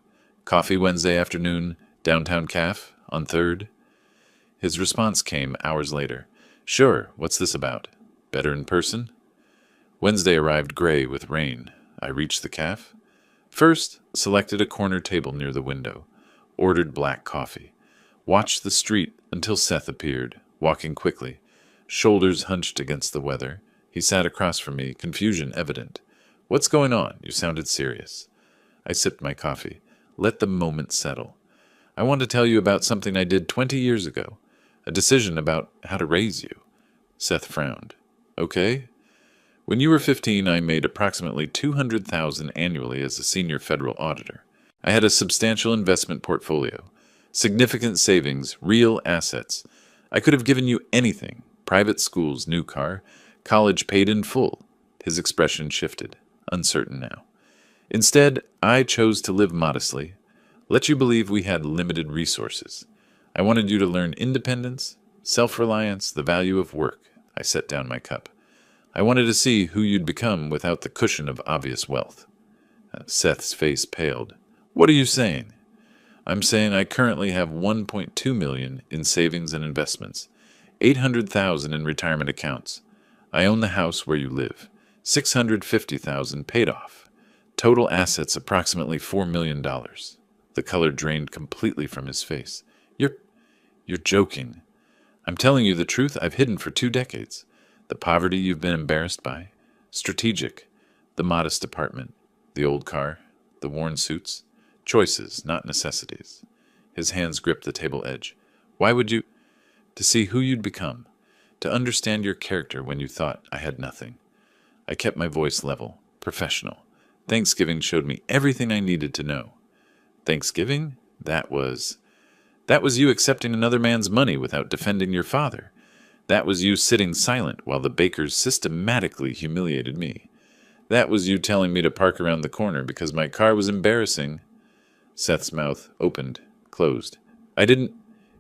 Speaker 1: Coffee Wednesday afternoon, downtown caf, on 3rd. His response came hours later. Sure, what's this about? Better in person? Wednesday arrived gray with rain. I reached the caf. First, selected a corner table near the window. Ordered black coffee. Watched the street until Seth appeared, walking quickly. Shoulders hunched against the weather. He sat across from me, confusion evident. What's going on? You sounded serious. I sipped my coffee. Let the moment settle. I want to tell you about something I did 20 years ago. A decision about how to raise you. Seth frowned. Okay. When you were 15, I made approximately $200,000 annually as a senior federal auditor. I had a substantial investment portfolio, significant savings, real assets. I could have given you anything, Private school's new car. College paid in full. His expression shifted, uncertain now. Instead, I chose to live modestly. Let you believe we had limited resources. I wanted you to learn independence, self-reliance, the value of work. I set down my cup. I wanted to see who you'd become without the cushion of obvious wealth. Seth's face paled. What are you saying? I'm saying I currently have $1.2 million in savings and investments, $800,000 in retirement accounts. I own the house where you live, $650,000 paid off. Total assets approximately $4 million. The color drained completely from his face. You're joking. I'm telling you the truth I've hidden for 2 decades. The poverty you've been embarrassed by. Strategic. The modest apartment. The old car. The worn suits. Choices, not necessities. His hands gripped the table edge. Why would you? To see who you'd become. To understand your character when you thought I had nothing. I kept my voice level, professional. Thanksgiving showed me everything I needed to know. Thanksgiving? That was you accepting another man's money without defending your father. That was you sitting silent while the bakers systematically humiliated me. That was you telling me to park around the corner because my car was embarrassing. Seth's mouth opened, closed. I didn't.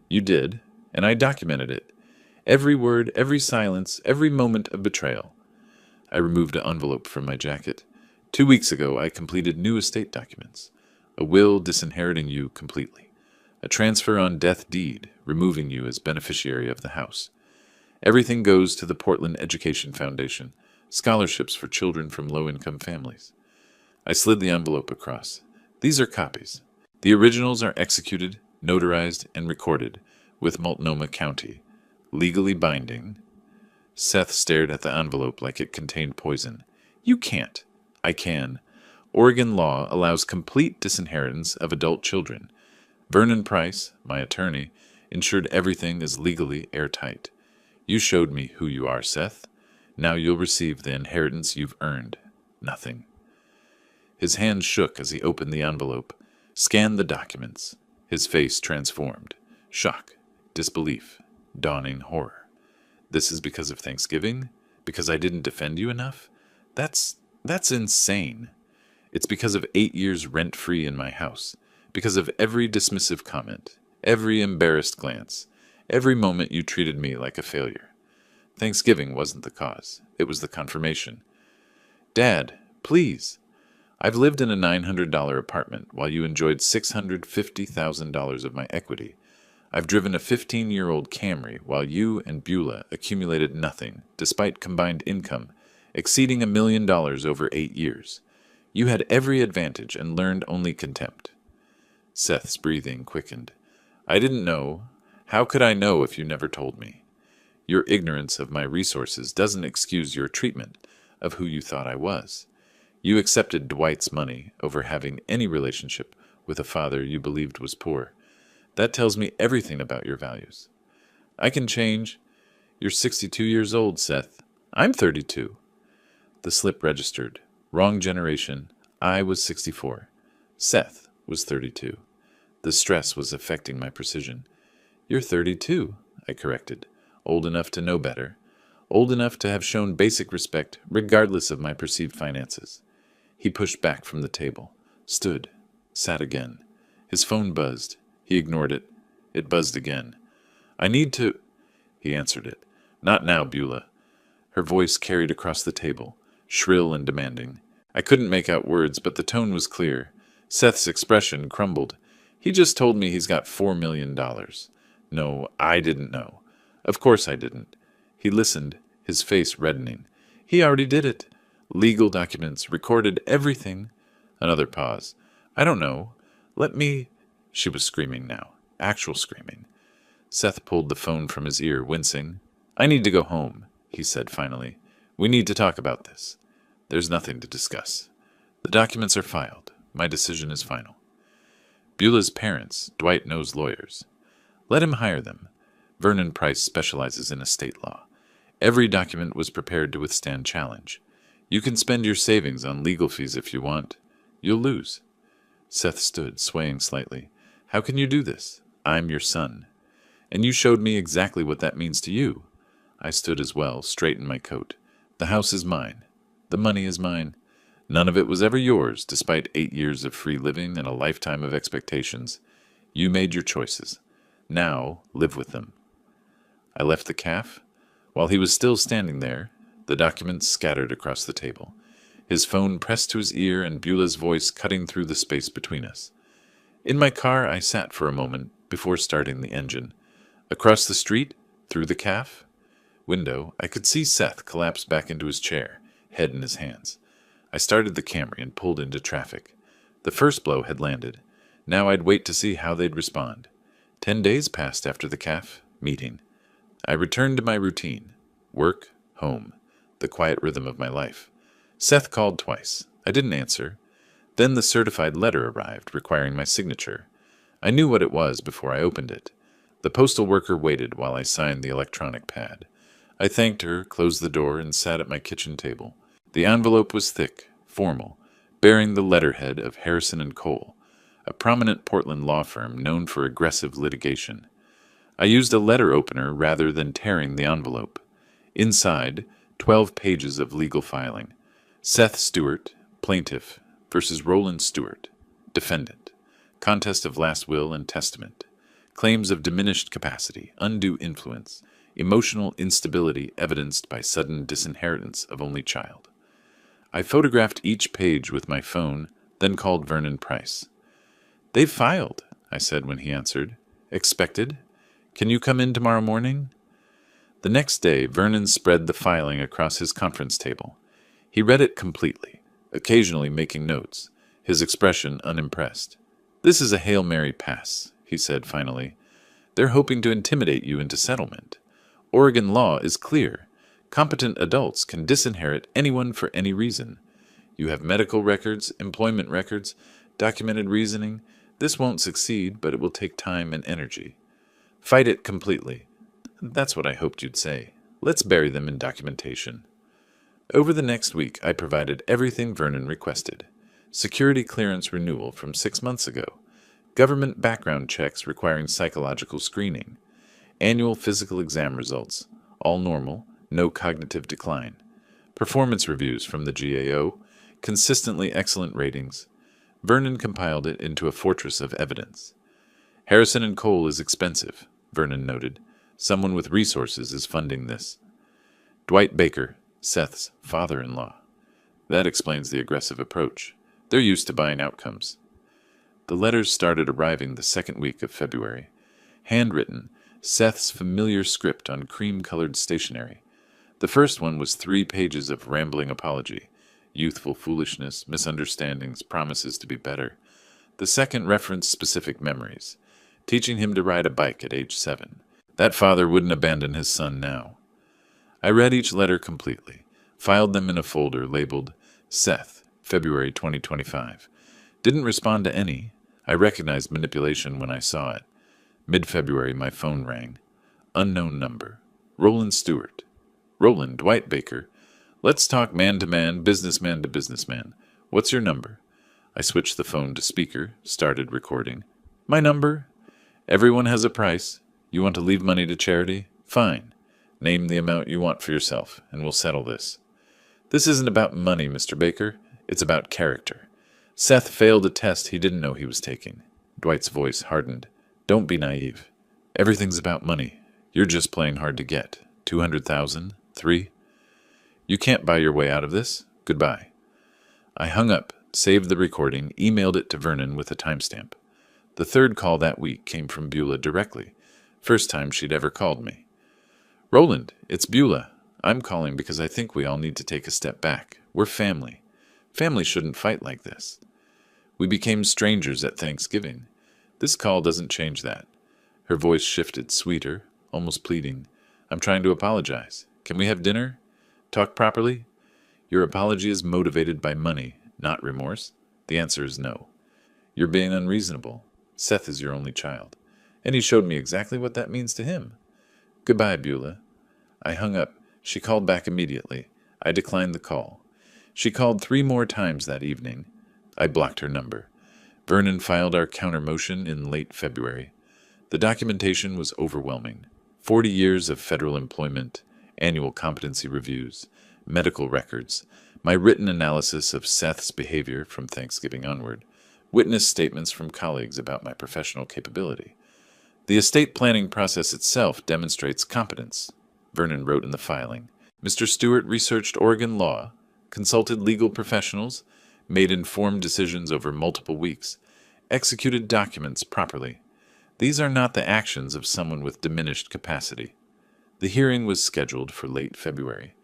Speaker 1: You did, and I documented it. Every word, every silence, every moment of betrayal. I removed an envelope from my jacket. 2 weeks ago, I completed new estate documents. A will disinheriting you completely. A transfer on death deed, removing you as beneficiary of the house. Everything goes to the Portland Education Foundation, scholarships for children from low-income families. I slid the envelope across. These are copies. The originals are executed, notarized, and recorded with Multnomah County. Legally binding. Seth stared at the envelope like it contained poison. You can't. I can. Oregon law allows complete disinheritance of adult children. Vernon Price, my attorney, ensured everything is legally airtight. You showed me who you are, Seth. Now you'll receive the inheritance you've earned. Nothing. His hand shook as he opened the envelope, scanned the documents. His face transformed. Shock, disbelief, dawning horror. This is because of Thanksgiving? Because I didn't defend you enough? That's insane. It's because of 8 years rent-free in my house. Because of every dismissive comment, every embarrassed glance, every moment you treated me like a failure. Thanksgiving wasn't the cause. It was the confirmation. Dad, please. I've lived in a $900 apartment while you enjoyed $650,000 of my equity. I've driven a 15-year-old Camry while you and Beulah accumulated nothing, despite combined income exceeding $1 million over 8 years. You had every advantage and learned only contempt. Seth's breathing quickened. I didn't know. How could I know if you never told me? Your ignorance of my resources doesn't excuse your treatment of who you thought I was. You accepted Dwight's money over having any relationship with a father you believed was poor. That tells me everything about your values. I can change. You're 62 years old, Seth. I'm 32. The slip registered. Wrong generation. I was 64. Seth was 32. The stress was affecting my precision. You're 32, I corrected. Old enough to know better. Old enough to have shown basic respect, regardless of my perceived finances. He pushed back from the table, stood, sat again. His phone buzzed. He ignored it. It buzzed again. I need to... He answered it. Not now, Beulah. Her voice carried across the table, shrill and demanding. I couldn't make out words, but the tone was clear. Seth's expression crumbled. He just told me he's got $4 million. No, I didn't know. Of course I didn't. He listened, his face reddening. He already did it. Legal documents, recorded everything. Another pause. I don't know. Let me... She was screaming now. Actual screaming. Seth pulled the phone from his ear, wincing. I need to go home, he said finally. We need to talk about this. There's nothing to discuss. The documents are filed. My decision is final. Beulah's parents, Dwight knows lawyers. Let him hire them. Vernon Price specializes in estate law. Every document was prepared to withstand challenge. You can spend your savings on legal fees if you want. You'll lose. Seth stood, swaying slightly. How can you do this? I'm your son. And you showed me exactly what that means to you. I stood as well, straight in my coat. The house is mine. The money is mine. None of it was ever yours, despite 8 years of free living and a lifetime of expectations. You made your choices. Now, live with them. I left the cafe. While he was still standing there, the documents scattered across the table, his phone pressed to his ear and Beulah's voice cutting through the space between us. In my car, I sat for a moment before starting the engine. Across the street, through the cafe window, I could see Seth collapse back into his chair, head in his hands. I started the Camry and pulled into traffic. The first blow had landed. Now I'd wait to see how they'd respond. 10 days passed after the cafe meeting. I returned to my routine. Work, home, the quiet rhythm of my life. Seth called twice. I didn't answer. Then the certified letter arrived, requiring my signature. I knew what it was before I opened it. The postal worker waited while I signed the electronic pad. I thanked her, closed the door, and sat at my kitchen table. The envelope was thick, formal, bearing the letterhead of Harrison & Cole, a prominent Portland law firm known for aggressive litigation. I used a letter opener rather than tearing the envelope. Inside, 12 pages of legal filing. Seth Stewart, plaintiff, versus Roland Stewart, defendant. Contest of last will and testament. Claims of diminished capacity, undue influence, emotional instability evidenced by sudden disinheritance of only child. I photographed each page with my phone, then called Vernon Price. "They've filed," I said when he answered. "Expected? Can you come in tomorrow morning?" The next day, Vernon spread the filing across his conference table. He read it completely, occasionally making notes, his expression unimpressed. "This is a Hail Mary pass," he said finally. "They're hoping to intimidate you into settlement. Oregon law is clear. Competent adults can disinherit anyone for any reason. You have medical records, employment records, documented reasoning. This won't succeed, but it will take time and energy. Fight it completely." That's what I hoped you'd say. Let's bury them in documentation. Over the next week, I provided everything Vernon requested. Security clearance renewal from 6 months ago. Government background checks requiring psychological screening. Annual physical exam results. All normal, no cognitive decline. Performance reviews from the GAO. Consistently excellent ratings. Vernon compiled it into a fortress of evidence. "Harrison & Cole is expensive," Vernon noted. "Someone with resources is funding this." Dwight Baker, Seth's father-in-law. That explains the aggressive approach. They're used to buying outcomes. The letters started arriving the second week of February. Handwritten, Seth's familiar script on cream-colored stationery. The first one was 3 pages of rambling apology, youthful foolishness, misunderstandings, promises to be better. The second referenced specific memories, teaching him to ride a bike at age 7. That father wouldn't abandon his son now. I read each letter completely, filed them in a folder labeled Seth, February 2025. Didn't respond to any. I recognized manipulation when I saw it. Mid-February, my phone rang. Unknown number. Roland Stewart. "Roland, Dwight Baker. Let's talk man-to-man, businessman to businessman. What's your number?" I switched the phone to speaker, started recording. "My number? Everyone has a price. You want to leave money to charity? Fine. Name the amount you want for yourself, and we'll settle this. This isn't about money, Mr. Baker. It's about character. Seth failed a test he didn't know he was taking." Dwight's voice hardened. "Don't be naive. Everything's about money. You're just playing hard to get. 200,000? 3? You can't buy your way out of this. Goodbye." I hung up, saved the recording, emailed it to Vernon with a timestamp. The third call that week came from Beulah directly. First time she'd ever called me. "Roland, it's Beulah. I'm calling because I think we all need to take a step back. We're family. Family shouldn't fight like this. We became strangers at Thanksgiving. This call doesn't change that." Her voice shifted, sweeter, almost pleading. "I'm trying to apologize. Can we have dinner? Talk properly? Your apology is motivated by money, not remorse. The answer is no. You're being unreasonable. Seth is your only child. And he showed me exactly what that means to him. Goodbye, Beulah." I hung up. She called back immediately. I declined the call. She called 3 more times that evening. I blocked her number. Vernon filed our counter-motion in late February. The documentation was overwhelming. 40 years of federal employment, annual competency reviews, medical records, my written analysis of Seth's behavior from Thanksgiving onward, witness statements from colleagues about my professional capability. The estate planning process itself demonstrates competence, Vernon wrote in the filing. Mr. Stewart researched Oregon law, consulted legal professionals, made informed decisions over multiple weeks, executed documents properly. These are not the actions of someone with diminished capacity. The hearing was scheduled for late February.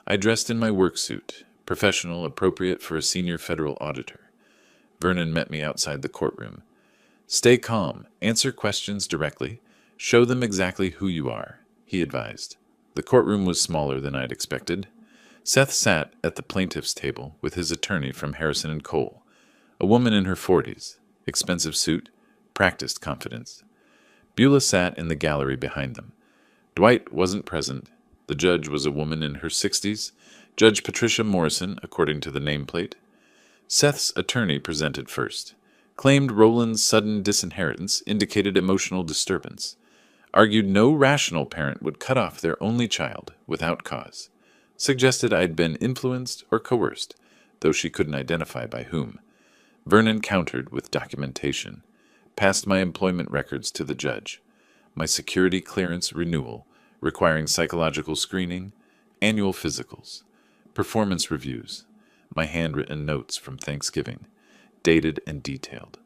Speaker 1: I dressed in my work suit, professional, appropriate for a senior federal auditor. Vernon met me outside the courtroom. Stay calm, answer questions directly, show them exactly who you are, he advised. The courtroom was smaller than I'd expected. Seth sat at the plaintiff's table with his attorney from Harrison and Cole, a woman in her 40s, expensive suit, practiced confidence. Beulah sat in the gallery behind them. Dwight wasn't present. The judge was a woman in her 60s, Judge Patricia Morrison, according to the nameplate. Seth's attorney presented first. Claimed Roland's sudden disinheritance indicated emotional disturbance. Argued no rational parent would cut off their only child without cause. Suggested I'd been influenced or coerced, though she couldn't identify by whom. Vernon countered with documentation. Passed my employment records to the judge. My security clearance renewal, requiring psychological screening, annual physicals, performance reviews, my handwritten notes from Thanksgiving, dated and detailed.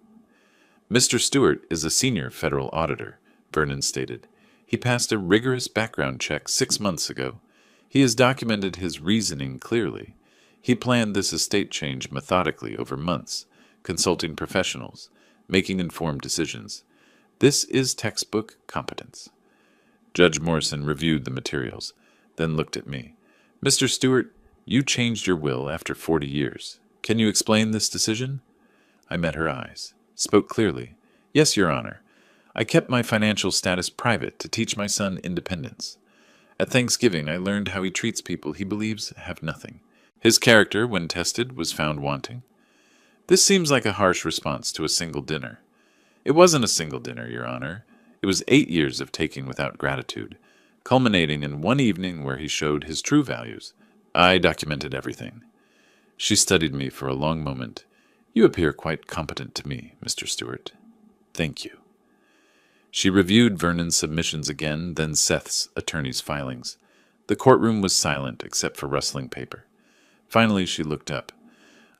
Speaker 1: Mr. Stewart is a senior federal auditor, Vernon stated. He passed a rigorous background check 6 months ago. He has documented his reasoning clearly. He planned this estate change methodically over months, consulting professionals, making informed decisions. This is textbook competence. Judge Morrison reviewed the materials, then looked at me. Mr. Stewart, you changed your will after 40 years. Can you explain this decision? I met her eyes, spoke clearly. Yes, Your Honor. I kept my financial status private to teach my son independence. At Thanksgiving, I learned how he treats people he believes have nothing. His character, when tested, was found wanting. This seems like a harsh response to a single dinner. It wasn't a single dinner, Your Honor. It was 8 years of taking without gratitude, culminating in one evening where he showed his true values. I documented everything. She studied me for a long moment. You appear quite competent to me, Mr. Stewart. Thank you. She reviewed Vernon's submissions again, then Seth's attorney's filings. The courtroom was silent except for rustling paper. Finally, she looked up.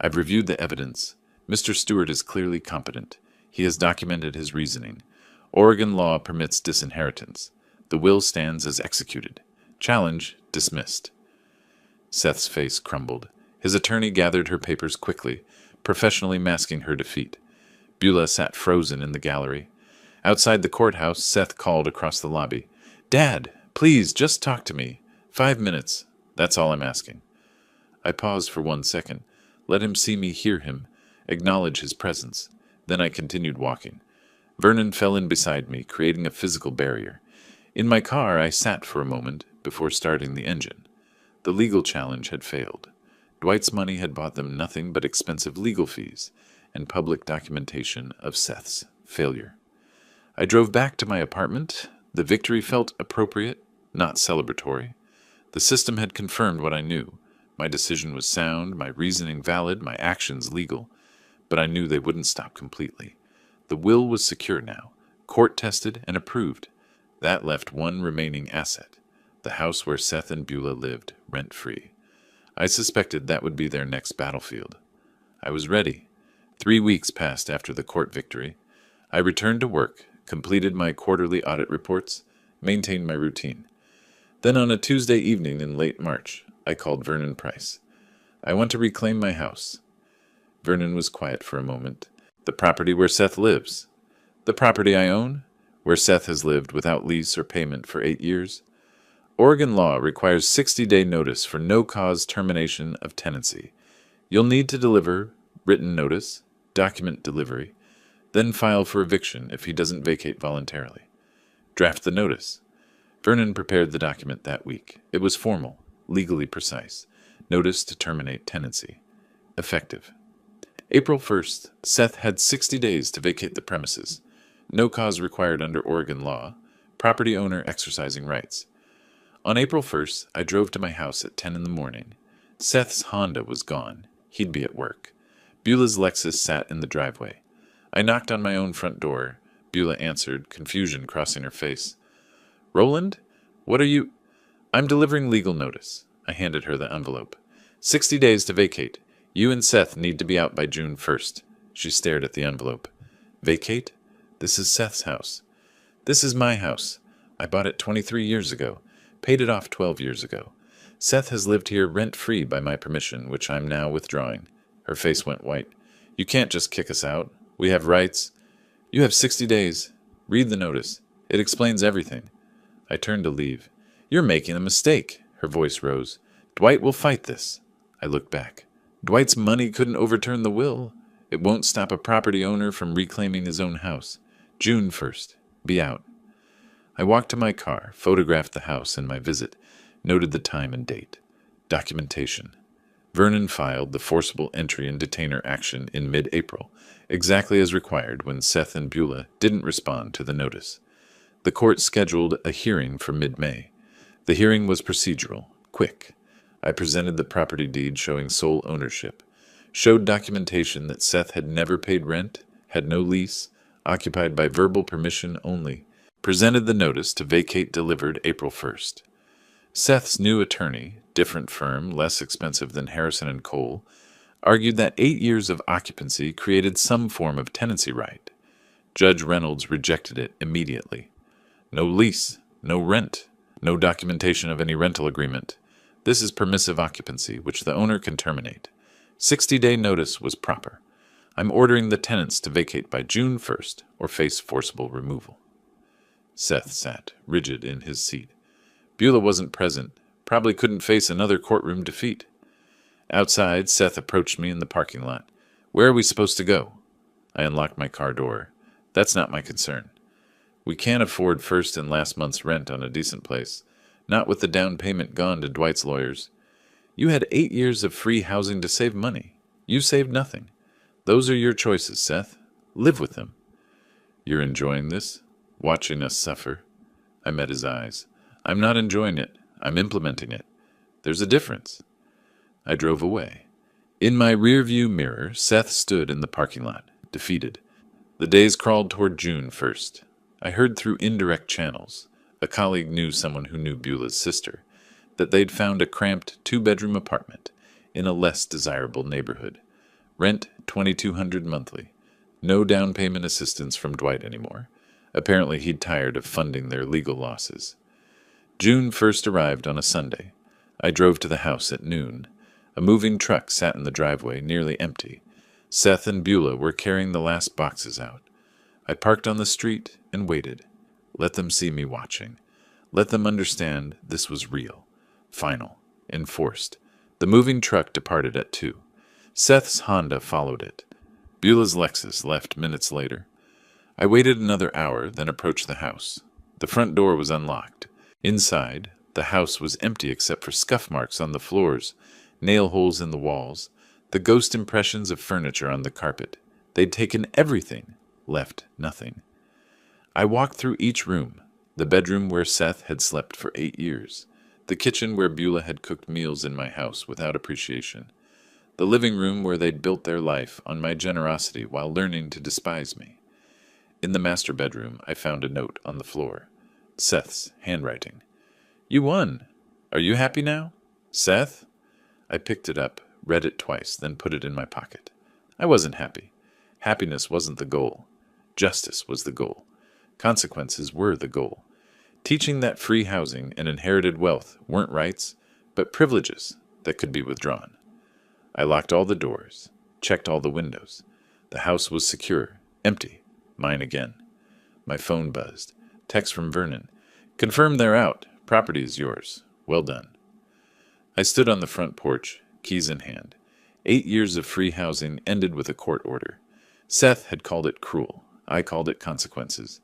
Speaker 1: I've reviewed the evidence. Mr. Stewart is clearly competent. He has documented his reasoning. Oregon law permits disinheritance. The will stands as executed. Challenge dismissed. Seth's face crumbled. His attorney gathered her papers quickly, professionally masking her defeat. Beulah sat frozen in the gallery. Outside the courthouse, Seth called across the lobby. Dad, please, just talk to me. 5 minutes. That's all I'm asking. I paused for 1 second. Let him see me, hear him, acknowledge his presence. Then I continued walking. Vernon fell in beside me, creating a physical barrier. In my car, I sat for a moment before starting the engine. The legal challenge had failed. Dwight's money had bought them nothing but expensive legal fees and public documentation of Seth's failure. I drove back to my apartment. The victory felt appropriate, not celebratory. The system had confirmed what I knew. My decision was sound, my reasoning valid, my actions legal. But I knew they wouldn't stop completely. The will was secure now, court-tested and approved. That left one remaining asset, the house where Seth and Beulah lived, rent-free. I suspected that would be their next battlefield. I was ready. 3 weeks passed after the court victory. I returned to work, completed my quarterly audit reports, maintained my routine. Then on a Tuesday evening in late March, I called Vernon Price. I want to reclaim my house. Vernon was quiet for a moment. The property where Seth lives. The property I own, where Seth has lived without lease or payment for 8 years. Oregon law requires 60-day notice for no-cause termination of tenancy. You'll need to deliver written notice, document delivery, then file for eviction if he doesn't vacate voluntarily. Draft the notice. Vernon prepared the document that week. It was formal, legally precise. Notice to terminate tenancy. Effective. April 1st, Seth had 60 days to vacate the premises. No cause required under Oregon law. Property owner exercising rights. On April 1st, I drove to my house at 10 in the morning. Seth's Honda was gone. He'd be at work. Beulah's Lexus sat in the driveway. I knocked on my own front door. Beulah answered, confusion crossing her face. Roland? What are you? I'm delivering legal notice. I handed her the envelope. 60 days to vacate. You and Seth need to be out by June 1st. She stared at the envelope. Vacate? This is Seth's house. This is my house. I bought it 23 years ago. Paid it off 12 years ago. Seth has lived here rent-free by my permission, which I'm now withdrawing. Her face went white. You can't just kick us out. We have rights. You have 60 days. Read the notice. It explains everything. I turned to leave. You're making a mistake. Her voice rose. Dwight will fight this. I looked back. Dwight's money couldn't overturn the will. It won't stop a property owner from reclaiming his own house. June 1st. Be out. I walked to my car, photographed the house and my visit, noted the time and date. Documentation. Vernon filed the forcible entry and detainer action in mid-April, exactly as required when Seth and Beulah didn't respond to the notice. The court scheduled a hearing for mid-May. The hearing was procedural, quick. I presented the property deed showing sole ownership, showed documentation that Seth had never paid rent, had no lease, occupied by verbal permission only, presented the notice to vacate delivered April 1st. Seth's new attorney, different firm, less expensive than Harrison & Cole, argued that 8 years of occupancy created some form of tenancy right. Judge Reynolds rejected it immediately. No lease, no rent, no documentation of any rental agreement. This is permissive occupancy, which the owner can terminate. 60-day notice was proper. I'm ordering the tenants to vacate by June 1st or face forcible removal. Seth sat, rigid in his seat. Beulah wasn't present, probably couldn't face another courtroom defeat. Outside, Seth approached me in the parking lot. Where are we supposed to go? I unlocked my car door. That's not my concern. We can't afford first and last month's rent on a decent place, not with the down payment gone to Dwight's lawyers. You had 8 years of free housing to save money. You saved nothing. Those are your choices, Seth. Live with them. You're enjoying this? Watching us suffer? I met his eyes. I'm not enjoying it. I'm implementing it. There's a difference. I drove away. In my rearview mirror, Seth stood in the parking lot, defeated. The days crawled toward June 1st. I heard through indirect channels, a colleague knew someone who knew Beulah's sister, that they'd found a cramped 2-bedroom apartment in a less desirable neighborhood. Rent $2,200 monthly. No down payment assistance from Dwight anymore. Apparently he'd tired of funding their legal losses. June 1st arrived on a Sunday. I drove to the house at noon. A moving truck sat in the driveway, nearly empty. Seth and Beulah were carrying the last boxes out. I parked on the street and waited. Let them see me watching. Let them understand this was real, final, enforced. The moving truck departed at 2. Seth's Honda followed it. Beulah's Lexus left minutes later. I waited another hour, then approached the house. The front door was unlocked. Inside, the house was empty except for scuff marks on the floors, nail holes in the walls, the ghost impressions of furniture on the carpet. They'd taken everything, left nothing. I walked through each room, the bedroom where Seth had slept for 8 years, the kitchen where Beulah had cooked meals in my house without appreciation, the living room where they'd built their life on my generosity while learning to despise me. In the master bedroom, I found a note on the floor. Seth's handwriting. You won. Are you happy now? Seth? I picked it up, read it twice, then put it in my pocket. I wasn't happy. Happiness wasn't the goal. Justice was the goal. Consequences were the goal. Teaching that free housing and inherited wealth weren't rights, but privileges that could be withdrawn. I locked all the doors, checked all the windows. The house was secure, empty, mine again. My phone buzzed. Text from Vernon. Confirm they're out. Property is yours. Well done. I stood on the front porch, keys in hand. 8 years of free housing ended with a court order. Seth had called it cruel. I called it consequences.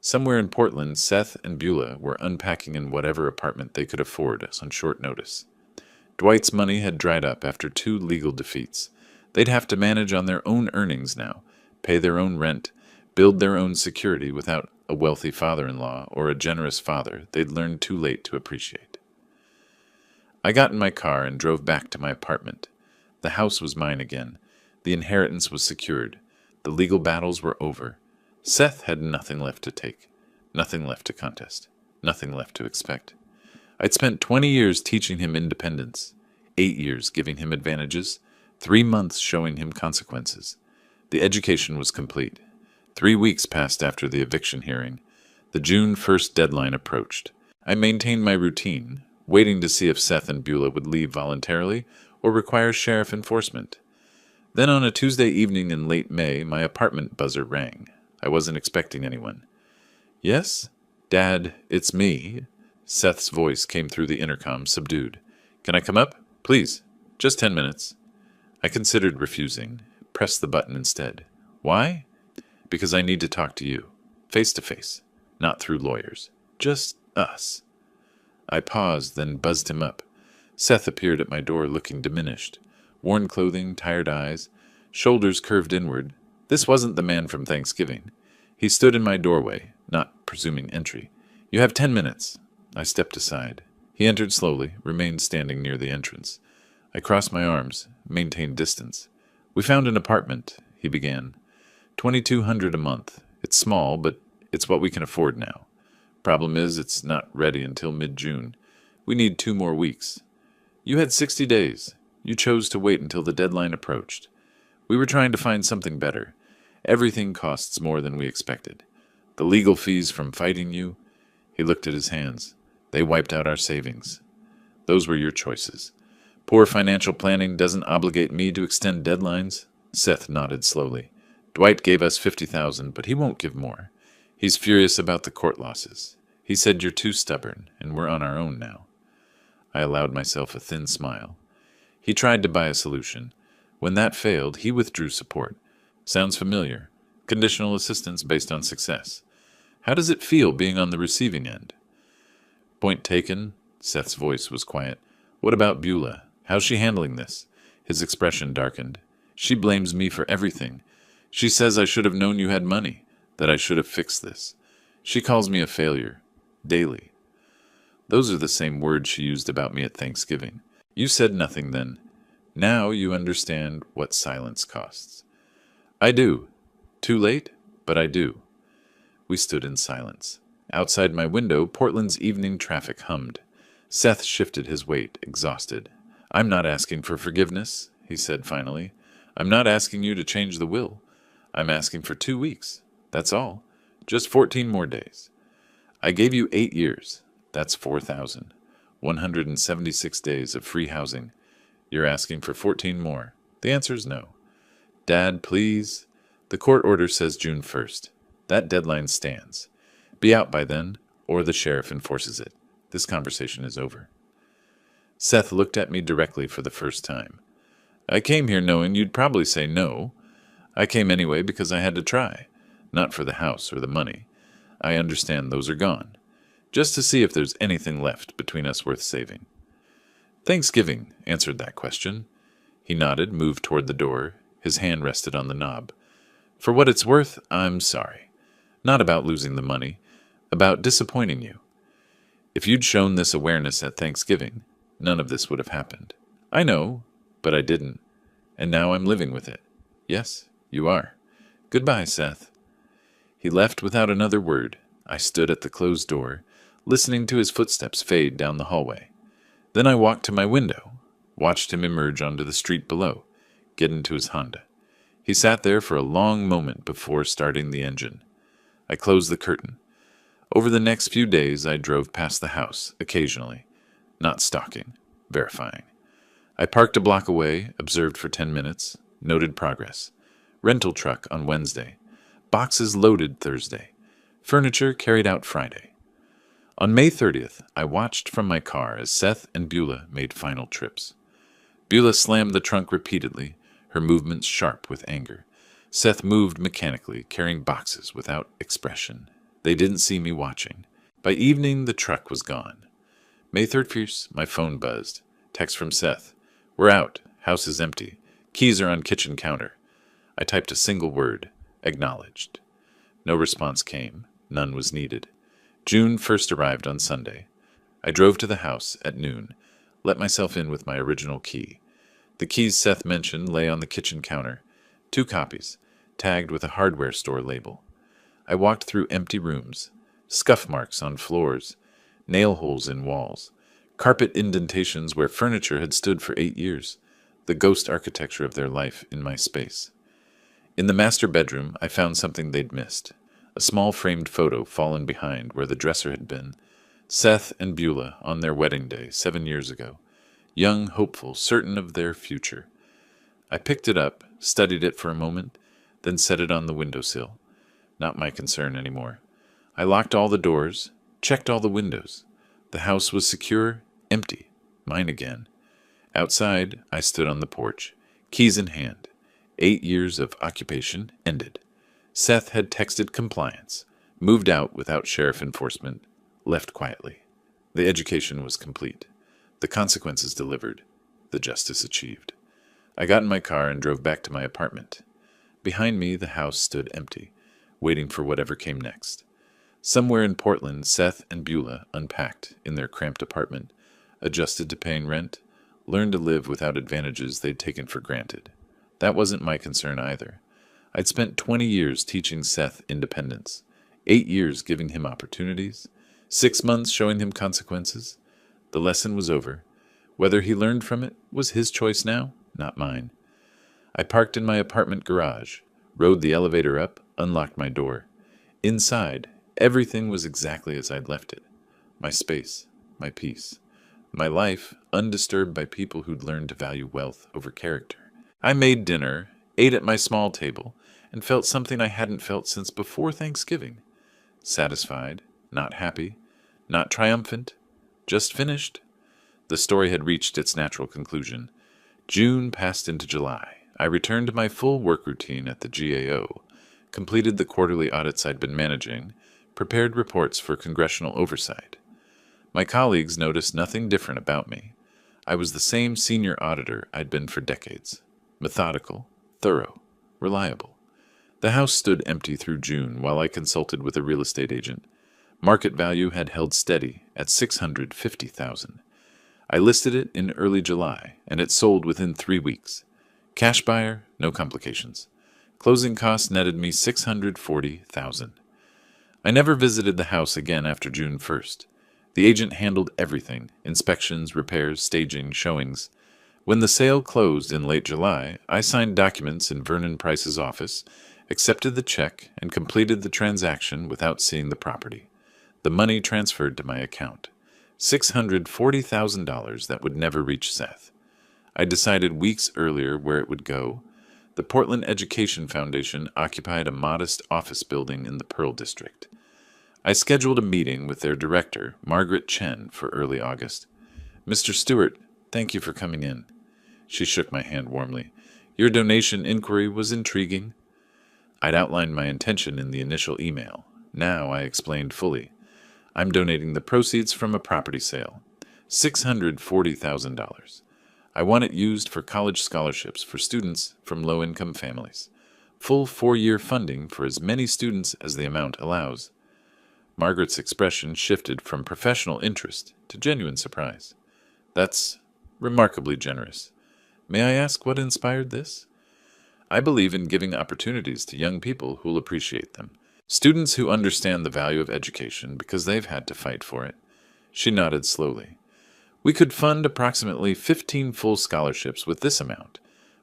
Speaker 1: Somewhere in Portland, Seth and Beulah were unpacking in whatever apartment they could afford on short notice. Dwight's money had dried up after 2 legal defeats. They'd have to manage on their own earnings now, pay their own rent, build their own security without a wealthy father-in-law or a generous father they'd learned too late to appreciate. I got in my car and drove back to my apartment. The house was mine again. The inheritance was secured. The legal battles were over. Seth had nothing left to take, nothing left to contest, nothing left to expect. I'd spent 20 years teaching him independence, 8 years giving him advantages, 3 months showing him consequences. The education was complete. 3 weeks passed after the eviction hearing. The June 1st deadline approached. I maintained my routine, waiting to see if Seth and Beulah would leave voluntarily or require sheriff enforcement. Then on a Tuesday evening in late May, my apartment buzzer rang. I wasn't expecting anyone. "Yes? Dad, it's me." Seth's voice came through the intercom, subdued. "Can I come up? Please. Just 10 minutes." I considered refusing, pressed the button instead. "Why?" "Because I need to talk to you. Face to face. Not through lawyers. Just us." I paused, then buzzed him up. Seth appeared at my door looking diminished. Worn clothing, tired eyes, shoulders curved inward. This wasn't the man from Thanksgiving. He stood in my doorway, not presuming entry. "You have 10 minutes." I stepped aside. He entered slowly, remained standing near the entrance. I crossed my arms, maintained distance. "We found an apartment," he began. $2,200 a month. It's small, but it's what we can afford now. Problem is, it's not ready until mid-June. We need 2 more weeks. You had 60 days. You chose to wait until the deadline approached. We were trying to find something better. Everything costs more than we expected. The legal fees from fighting you." He looked at his hands. "They wiped out our savings. Those were your choices. Poor financial planning doesn't obligate me to extend deadlines." Seth nodded slowly. "Dwight gave us $50,000, but he won't give more. He's furious about the court losses. He said you're too stubborn, and we're on our own now." I allowed myself a thin smile. He tried to buy a solution. When that failed, he withdrew support. Sounds familiar. Conditional assistance based on success. How does it feel being on the receiving end? "Point taken." Seth's voice was quiet. "What about Beulah? How's she handling this?" His expression darkened. "She blames me for everything. She says I should have known you had money, that I should have fixed this. She calls me a failure. Daily." Those are the same words she used about me at Thanksgiving. "You said nothing then. Now you understand what silence costs." "I do. Too late, but I do." We stood in silence. Outside my window, Portland's evening traffic hummed. Seth shifted his weight, exhausted. "I'm not asking for forgiveness," he said finally. "I'm not asking you to change the will. I'm asking for 2 weeks. That's all. Just 14 more days. I gave you 8 years. That's 4,000. 176 days of free housing. You're asking for 14 more. The answer's no." "Dad, please." "The court order says June 1st. That deadline stands. Be out by then, or the sheriff enforces it. This conversation is over." Seth looked at me directly for the first time. "I came here knowing you'd probably say no. I came anyway because I had to try. Not for the house or the money. I understand those are gone. Just to see if there's anything left between us worth saving." "Thanksgiving," answered that question. He nodded, moved toward the door. His hand rested on the knob. "For what it's worth, I'm sorry. Not about losing the money. About disappointing you. If you'd shown this awareness at Thanksgiving, none of this would have happened. I know, but I didn't. And now I'm living with it. Yes, you are. Goodbye, Seth." He left without another word. I stood at the closed door, listening to his footsteps fade down the hallway. Then I walked to my window, watched him emerge onto the street below, get into his Honda. He sat there for a long moment before starting the engine. I closed the curtain. Over the next few days, I drove past the house, occasionally. Not stalking, verifying. I parked a block away, observed for 10 minutes, noted progress. Rental truck on Wednesday. Boxes loaded Thursday. Furniture carried out Friday. On May 30th, I watched from my car as Seth and Beulah made final trips. Beulah slammed the trunk repeatedly, her movements sharp with anger. Seth moved mechanically, carrying boxes without expression. They didn't see me watching. By evening, the truck was gone. May 31st, my phone buzzed. Text from Seth. "We're out. House is empty. Keys are on kitchen counter." I typed a single word. Acknowledged. No response came. None was needed. June 1st arrived on Sunday. I drove to the house at noon. let myself in with my original key. The keys Seth mentioned lay on the kitchen counter, 2 copies, tagged with a hardware store label. I walked through empty rooms, scuff marks on floors, nail holes in walls, carpet indentations where furniture had stood for 8 years, the ghost architecture of their life in my space. In the master bedroom, I found something they'd missed, a small framed photo fallen behind where the dresser had been. Seth and Beulah on their wedding day 7 years ago, young, hopeful, certain of their future. I picked it up, studied it for a moment, then set it on the windowsill. Not my concern anymore. I locked all the doors, checked all the windows. The house was secure, empty, mine again. Outside, I stood on the porch, keys in hand. 8 years of occupation ended. Seth had texted compliance, moved out without sheriff enforcement, left quietly. The education was complete. The consequences delivered. The justice achieved. I got in my car and drove back to my apartment. Behind me, the house stood empty, waiting for whatever came next. Somewhere in Portland, Seth and Beulah unpacked in their cramped apartment, adjusted to paying rent, learned to live without advantages they'd taken for granted. That wasn't my concern either. I'd spent 20 years teaching Seth independence, 8 years giving him opportunities, 6 months showing him consequences. The lesson was over. Whether he learned from it was his choice now, not mine. I parked in my apartment garage, rode the elevator up, unlocked my door. Inside, everything was exactly as I'd left it. My space, my peace, my life undisturbed by people who'd learned to value wealth over character. I made dinner, ate at my small table, and felt something I hadn't felt since before Thanksgiving. Satisfied, not happy, not triumphant, just finished. The story had reached its natural conclusion. June passed into July. I returned to my full work routine at the GAO, completed the quarterly audits I'd been managing, prepared reports for congressional oversight. My colleagues noticed nothing different about me. I was the same senior auditor I'd been for decades. Methodical, thorough, reliable. The house stood empty through June while I consulted with a real estate agent. Market value had held steady at $650,000. I listed it in early July, and it sold within 3 weeks. Cash buyer, no complications. Closing costs netted me $640,000. I never visited the house again after June 1st. The agent handled everything: inspections, repairs, staging, showings. When the sale closed in late July, I signed documents in Vernon Price's office, accepted the check, and completed the transaction without seeing the property. The money transferred to my account. $640,000 that would never reach Seth. I decided weeks earlier where it would go. The Portland Education Foundation occupied a modest office building in the Pearl District. I scheduled a meeting with their director, Margaret Chen, for early August. "Mr. Stewart, thank you for coming in." She shook my hand warmly. "Your donation inquiry was intriguing." I'd outlined my intention in the initial email. Now I explained fully. I'm donating the proceeds from a property sale, $640,000. I want it used for college scholarships for students from low-income families. Full 4-year funding for as many students as the amount allows. Margaret's expression shifted from professional interest to genuine surprise. "That's remarkably generous. May I ask what inspired this?" "I believe in giving opportunities to young people who'll appreciate them. Students who understand the value of education because they've had to fight for it." She nodded slowly. "We could fund approximately 15 full scholarships with this amount,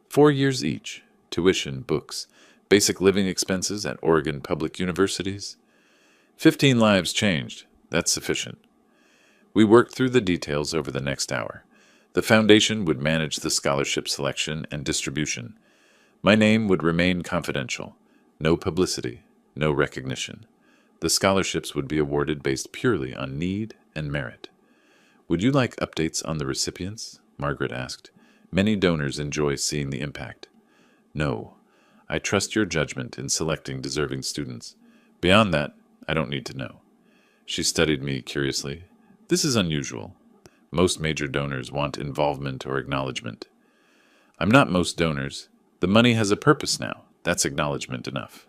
Speaker 1: 4 years each, tuition, books, basic living expenses at Oregon public universities. 15 lives changed. That's sufficient." We worked through the details over the next hour. The foundation would manage the scholarship selection and distribution. My name would remain confidential. No publicity, no recognition. The scholarships would be awarded based purely on need and merit. "Would you like updates on the recipients?" Margaret asked. "Many donors enjoy seeing the impact." "No. I trust your judgment in selecting deserving students. Beyond that, I don't need to know." She studied me curiously. "This is unusual. Most major donors want involvement or acknowledgement." "I'm not most donors. The money has a purpose now. That's acknowledgement enough."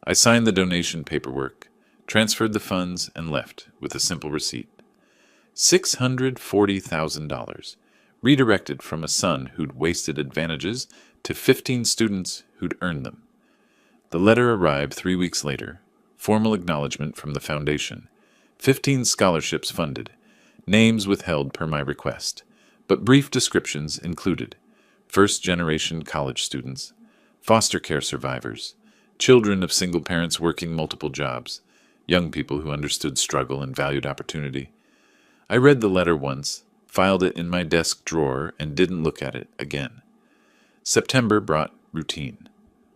Speaker 1: I signed the donation paperwork, transferred the funds, and left with a simple receipt. $640,000, redirected from a son who'd wasted advantages to 15 students who'd earned them. The letter arrived 3 weeks later. Formal acknowledgement from the foundation. 15 scholarships funded. Names withheld per my request, but brief descriptions included: first-generation college students, foster care survivors, children of single parents working multiple jobs, young people who understood struggle and valued opportunity. I read the letter once, filed it in my desk drawer, and didn't look at it again. September brought routine.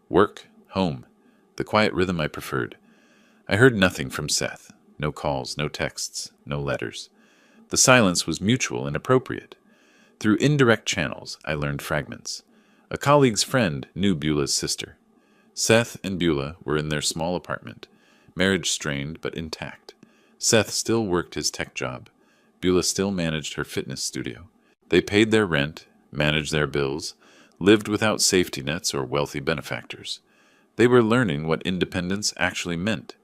Speaker 1: Work, home, the quiet rhythm I preferred. I heard nothing from Seth. No calls, no texts, no letters. The silence was mutual and appropriate. Through indirect channels, I learned fragments. A colleague's friend knew Beulah's sister. Seth and Beulah were in their small apartment, marriage strained but intact. Seth still worked his tech job. Beulah still managed her fitness studio. They paid their rent, managed their bills, lived without safety nets or wealthy benefactors. They were learning what independence actually meant.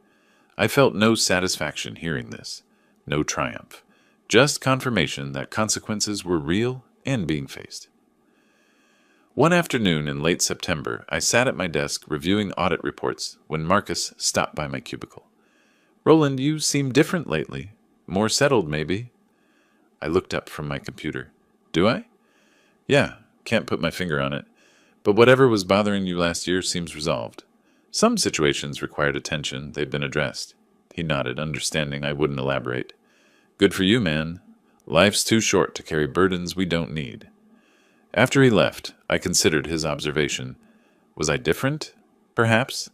Speaker 1: I felt no satisfaction hearing this, no triumph, just confirmation that consequences were real and being faced. One afternoon in late September, I sat at my desk reviewing audit reports when Marcus stopped by my cubicle. "Roland, you seem different lately. More settled, maybe." I looked up from my computer. "Do I?" "Yeah, can't put my finger on it. But whatever was bothering you last year seems resolved. Some situations required attention. They've been addressed." He nodded, understanding I wouldn't elaborate. "Good for you, man. Life's too short to carry burdens we don't need." After he left, I considered his observation. Was I different? Perhaps.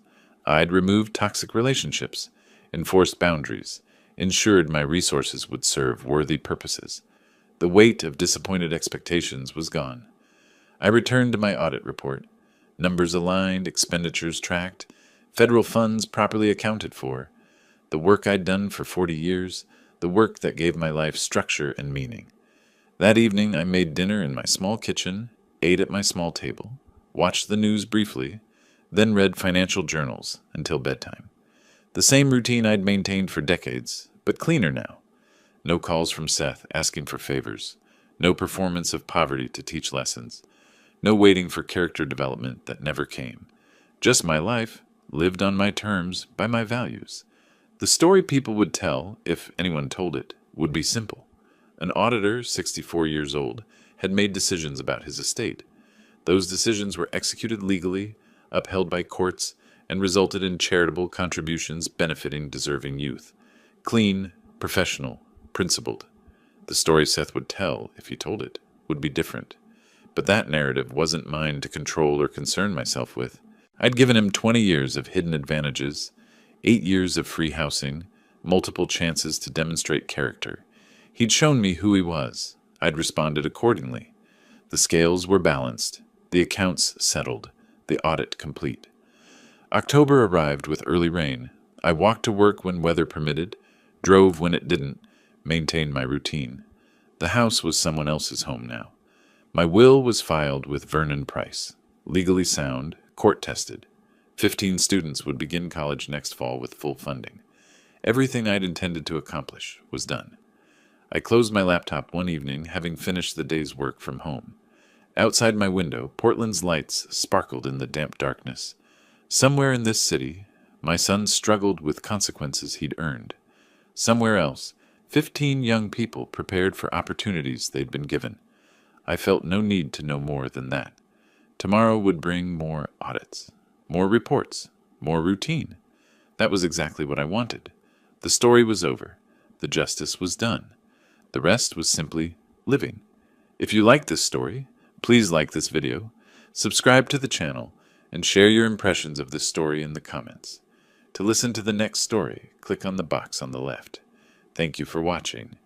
Speaker 1: I'd removed toxic relationships, enforced boundaries, ensured my resources would serve worthy purposes. The weight of disappointed expectations was gone. I returned to my audit report. Numbers aligned, expenditures tracked, federal funds properly accounted for. The work I'd done for 40 years, the work that gave my life structure and meaning. That evening I made dinner in my small kitchen, ate at my small table, watched the news briefly, then read financial journals until bedtime. The same routine I'd maintained for decades, but cleaner now. No calls from Seth asking for favors. No performance of poverty to teach lessons. No waiting for character development that never came. Just my life, lived on my terms, by my values. The story people would tell, if anyone told it, would be simple. An auditor, 64 years old, had made decisions about his estate. Those decisions were executed legally, upheld by courts, and resulted in charitable contributions benefiting deserving youth. Clean, professional, principled. The story Seth would tell, if he told it, would be different. But that narrative wasn't mine to control or concern myself with. I'd given him 20 years of hidden advantages, 8 years of free housing, multiple chances to demonstrate character. He'd shown me who he was. I'd responded accordingly. The scales were balanced, the accounts settled, the audit complete. October arrived with early rain. I walked to work when weather permitted, drove when it didn't, maintained my routine. The house was someone else's home now. My will was filed with Vernon Price, legally sound, court-tested. 15 students would begin college next fall with full funding. Everything I'd intended to accomplish was done. I closed my laptop one evening, having finished the day's work from home. Outside my window, Portland's lights sparkled in the damp darkness. Somewhere in this city, my son struggled with consequences he'd earned. Somewhere else, 15 young people prepared for opportunities they'd been given. I felt no need to know more than that. Tomorrow would bring more audits, more reports, more routine. That was exactly what I wanted. The story was over. The justice was done. The rest was simply living. If you like this story, please like this video, subscribe to the channel, and share your impressions of this story in the comments. To listen to the next story, click on the box on the left. Thank you for watching.